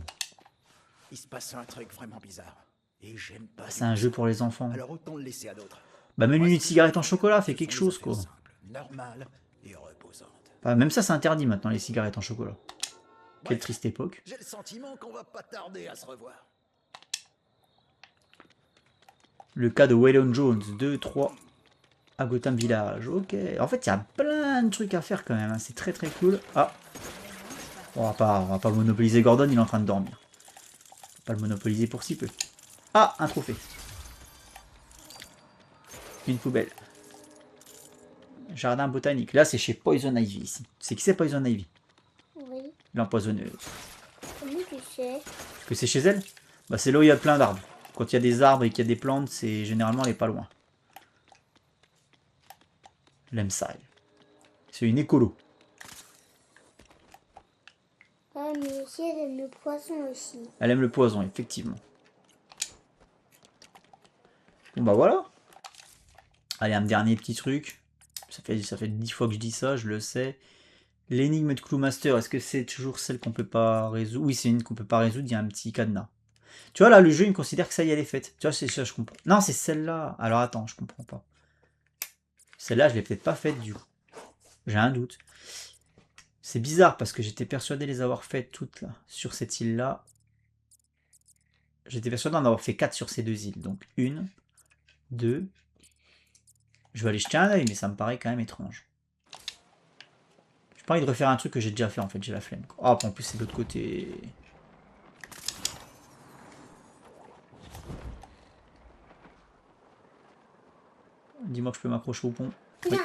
Il se passe un truc vraiment bizarre. Et j'aime pas. C'est un jeu pour les enfants. Alors autant le laisser à d'autres. Bah, même Moi, une ce que cigarette je en veux, chocolat fait ce quelque sont chose, des quoi. affaires simples, normales et reposantes. Bah, même ça, c'est interdit maintenant, les cigarettes en chocolat. Quelle Bref, triste époque. j'ai le sentiment qu'on va pas tarder à se revoir. Le cas de Waylon Jones, 2, 3, à Gotham Village. Ok. En fait, il y a plein de trucs à faire quand même, hein. C'est très très cool. Ah. On va pas monopoliser Gordon, il est en train de dormir. On va pas le monopoliser pour si peu. Ah, un trophée. Une poubelle. Jardin botanique. Là, c'est chez Poison Ivy ici. C'est qui c'est Poison Ivy? Oui. L'empoisonneuse. Comment tu sais? Que c'est chez elle? Bah, c'est là où il y a plein d'arbres. Quand il y a des arbres et qu'il y a des plantes, c'est généralement elle est pas loin. Lemside. C'est une écolo. Ah, mais aussi, elle aime le poisson aussi. Elle aime le poison, effectivement. Bon bah voilà. Allez, un dernier petit truc. Ça fait 10 fois que je dis ça, je le sais. L'énigme de Clowmaster, est-ce que c'est toujours celle qu'on peut pas résoudre? Oui, c'est une qu'on peut pas résoudre, il y a un petit cadenas. Tu vois là, le jeu il me considère que ça y est, elle est faite. Tu vois, c'est ça, je comprends. Non, c'est celle-là. Alors attends, je comprends pas. Celle-là, je l'ai peut-être pas faite du coup. J'ai un doute. C'est bizarre parce que j'étais persuadé de les avoir faites toutes là, sur cette île-là. J'étais persuadé d'en avoir fait 4 sur ces deux îles. Donc 1, 2. Je vais aller jeter un œil, mais ça me paraît quand même étrange. J'ai pas envie de refaire un truc que j'ai déjà fait en fait, j'ai la flemme. Ah, en plus c'est de l'autre côté. Dis-moi que je peux m'accrocher au pont. Oui.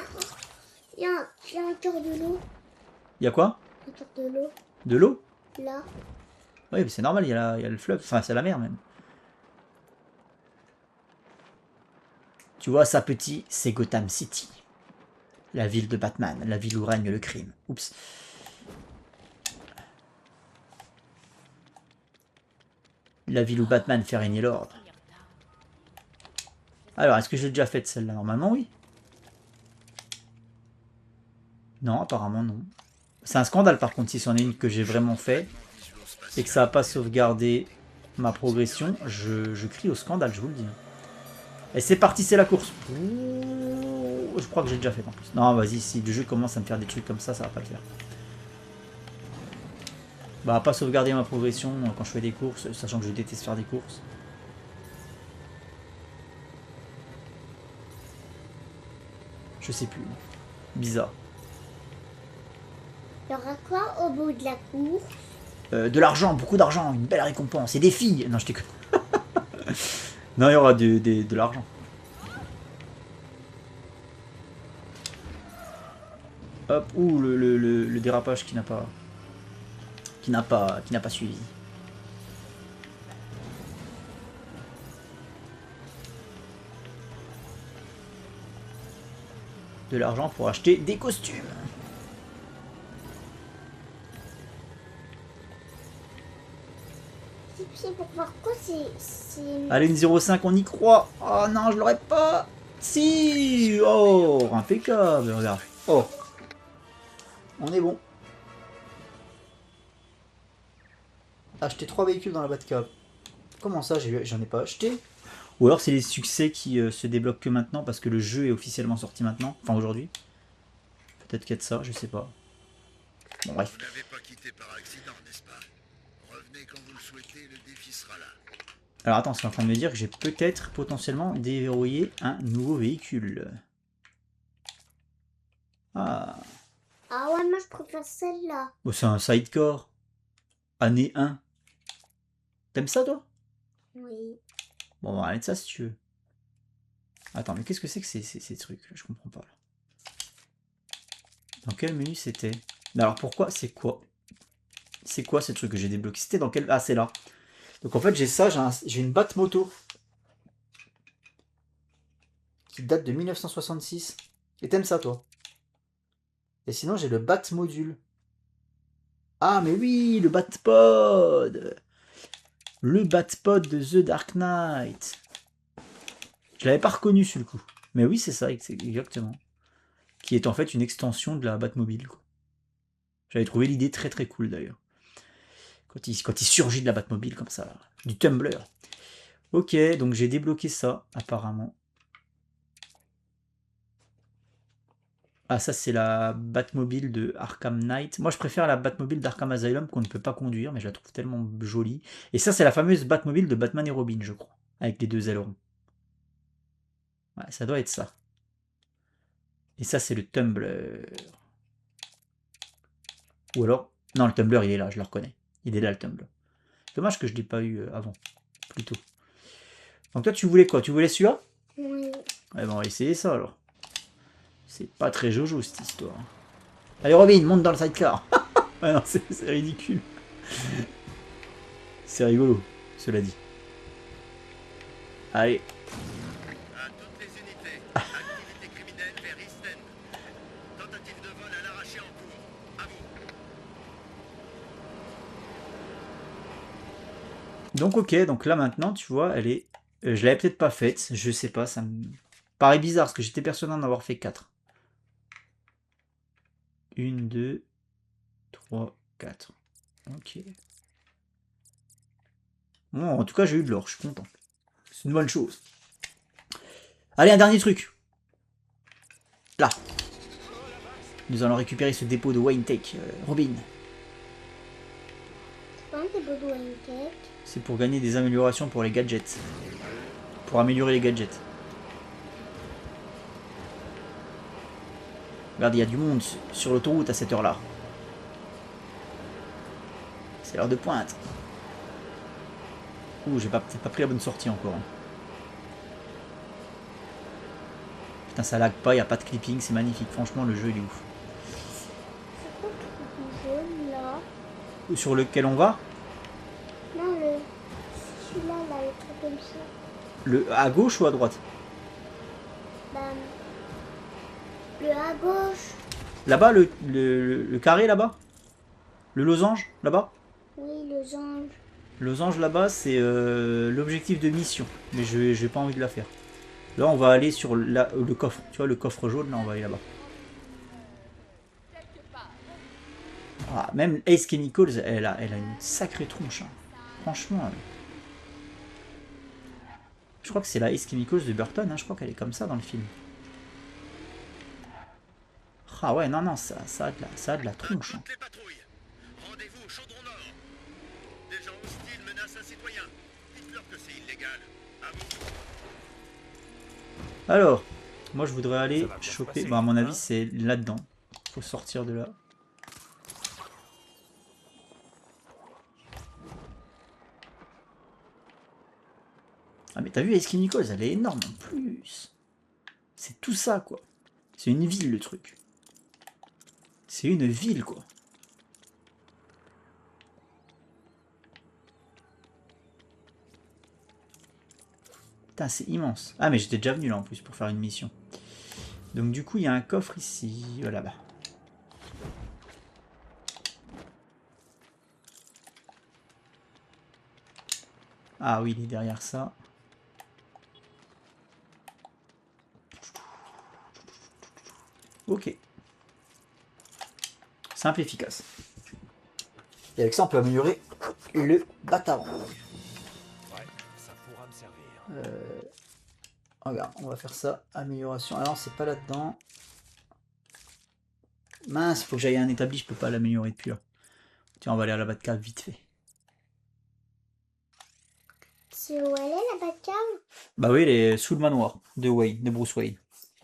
Il y a un cœur de l'eau. Il y a quoi? Un cœur de l'eau. De l'eau? Là. Oui, mais c'est normal, il y a le fleuve. Enfin, c'est la mer même. Tu vois ça petit, c'est Gotham City. La ville de Batman, la ville où règne le crime. Oups. La ville où Batman fait régner l'ordre. Alors, est-ce que j'ai déjà fait celle-là? Normalement, oui. Non, apparemment, non. C'est un scandale, par contre, si c'en est une que j'ai vraiment fait et que ça n'a pas sauvegardé ma progression, je crie au scandale, je vous le dis. Et c'est parti, c'est la course. Ouh, je crois que j'ai déjà fait en plus. Non, vas-y, si le jeu commence à me faire des trucs comme ça va pas le faire. Bah, pas sauvegarder ma progression quand je fais des courses, sachant que je déteste faire des courses. Je sais plus. Bizarre. Il y aura quoi au bout de la course? De l'argent, beaucoup d'argent, une belle récompense. Et des filles. Non, je déconne. Non, il y aura de l'argent. Hop, ouh, le dérapage qui n'a pas... qui n'a pas suivi. De l'argent pour acheter des costumes. C'est pour voir quoi c'est... Allez, une 0,5, on y croit. Oh non, je l'aurais pas. Si. Oh, impeccable, regarde. Oh. On est bon. Acheter 3 véhicules dans la Batcave. Comment ça, j'en ai pas acheté? Ou alors c'est les succès qui se débloquent que maintenant parce que le jeu est officiellement sorti maintenant. Enfin, aujourd'hui. Peut-être qu'il y a de ça, je sais pas. Bon, bref. Vous n'avez pas quitté par accident, n'est-ce pas? Revenez quand vous le souhaitez, le défi sera là. Alors attends, c'est en train de me dire que j'ai peut-être potentiellement déverrouillé un nouveau véhicule. Ah. Ah ouais, moi je préfère celle-là. Oh, c'est un sidecar. Année 1. T'aimes ça, toi? Oui. Bon, on va arrêter ça si tu veux. Attends, mais qu'est-ce que c'est que ces trucs? Je comprends pas. Là. Dans quel menu c'était? Alors pourquoi? C'est quoi? C'est quoi ces trucs que j'ai débloqués? C'était dans quel... Ah, c'est là. Donc en fait, j'ai ça, j'ai une batte moto. Qui date de 1966. Et t'aimes ça, toi? Et sinon, j'ai le bat module. Ah, mais oui, le Batpod. Le Batpod de The Dark Knight. Je l'avais pas reconnu sur le coup. Mais oui, c'est ça, exactement. Qui est en fait une extension de la Batmobile. J'avais trouvé l'idée très très cool d'ailleurs. Quand il surgit de la Batmobile comme ça, là. Du Tumblr. Ok, donc j'ai débloqué ça, apparemment. Ah, ça c'est la Batmobile de Arkham Knight. Moi je préfère la Batmobile d'Arkham Asylum qu'on ne peut pas conduire, mais je la trouve tellement jolie. Et ça c'est la fameuse Batmobile de Batman et Robin, je crois. Avec les 2 ailerons. Ouais, ça doit être ça. Et ça c'est le Tumblr. Ou alors... Non, le Tumblr il est là, je le reconnais. Il est là le Tumblr. Dommage que je ne l'ai pas eu avant, plus tôt. Donc toi tu voulais quoi? Tu voulais celui-là? Oui. Ouais, bon, on va essayer ça alors. C'est pas très jojo cette histoire. Allez Robin, monte dans le sidecar. Ouais, non, c'est ridicule. C'est rigolo, cela dit. Allez. À toutes les unités, activité criminelle vers East End. Tentative de vol à l'arraché en cours. À vous. Donc ok, donc là maintenant, tu vois, elle est... je l'avais peut-être pas faite, je sais pas, ça me paraît bizarre parce que j'étais persuadé d'en avoir fait 4. 1, 2, 3, 4. Ok. Bon, en tout cas, j'ai eu de l'or, je suis content. C'est une bonne chose. Allez, un dernier truc. Là. Nous allons récupérer ce dépôt de Wayne Tech. Robin. C'est pas un dépôt de Wayne Tech. C'est pour gagner des améliorations pour les gadgets. Pour améliorer les gadgets. Regarde, il y a du monde sur l'autoroute à cette heure-là. C'est l'heure de pointe. Ouh, j'ai peut-être pas pris la bonne sortie encore. Putain, ça lag pas, il n'y a pas de clipping, c'est magnifique. Franchement, le jeu, il est ouf. C'est quoi le truc jaune là? Sur lequel on va? Non, celui-là, là, le truc comme ça. À gauche ou à droite? Bah, le à gauche. Là-bas, le carré là-bas? Le losange là-bas? Oui, le ange. Le losange là-bas, c'est l'objectif de mission. Mais je n'ai pas envie de la faire. Là, on va aller sur le coffre. Tu vois, le coffre jaune, là, on va aller là-bas. Ah, même Ace Chemicals, elle a une sacrée tronche. Hein. Franchement. Je crois que c'est la Ace Chemicals de Burton. Hein. Je crois qu'elle est comme ça dans le film. Ah ouais, non, ça a de la tronche. Hein. Toutes les patrouilles. Rendez-vous au chaudron nord. Des gens hostiles menacent un citoyen. Dites-leur que c'est illégal. À vous. Alors, moi je voudrais aller Ça va bien se choper. passer, Bon, à mon avis, hein. c'est là-dedans. Faut sortir de là. Ah, mais t'as vu, Ace Chemicals, elle est énorme en plus. C'est tout ça, quoi. C'est une ville, le truc. C'est une ville, quoi. Putain, c'est immense. Ah, mais j'étais déjà venu là en plus pour faire une mission. Donc du coup, il y a un coffre ici. Voilà, là-bas. Ah oui, il est derrière ça. Ok. Simple et efficace. Et avec ça, on peut améliorer le bâtard. Ouais, ça pourra me servir. Regarde, on va faire ça. Amélioration. Alors, c'est pas là-dedans. Mince, il faut que j'aille à un établi, je peux pas l'améliorer depuis là. Tiens, on va aller à la Batcave vite fait. C'est où elle est la Batcave? Bah oui, elle est sous le manoir de Wayne, de Bruce Wayne.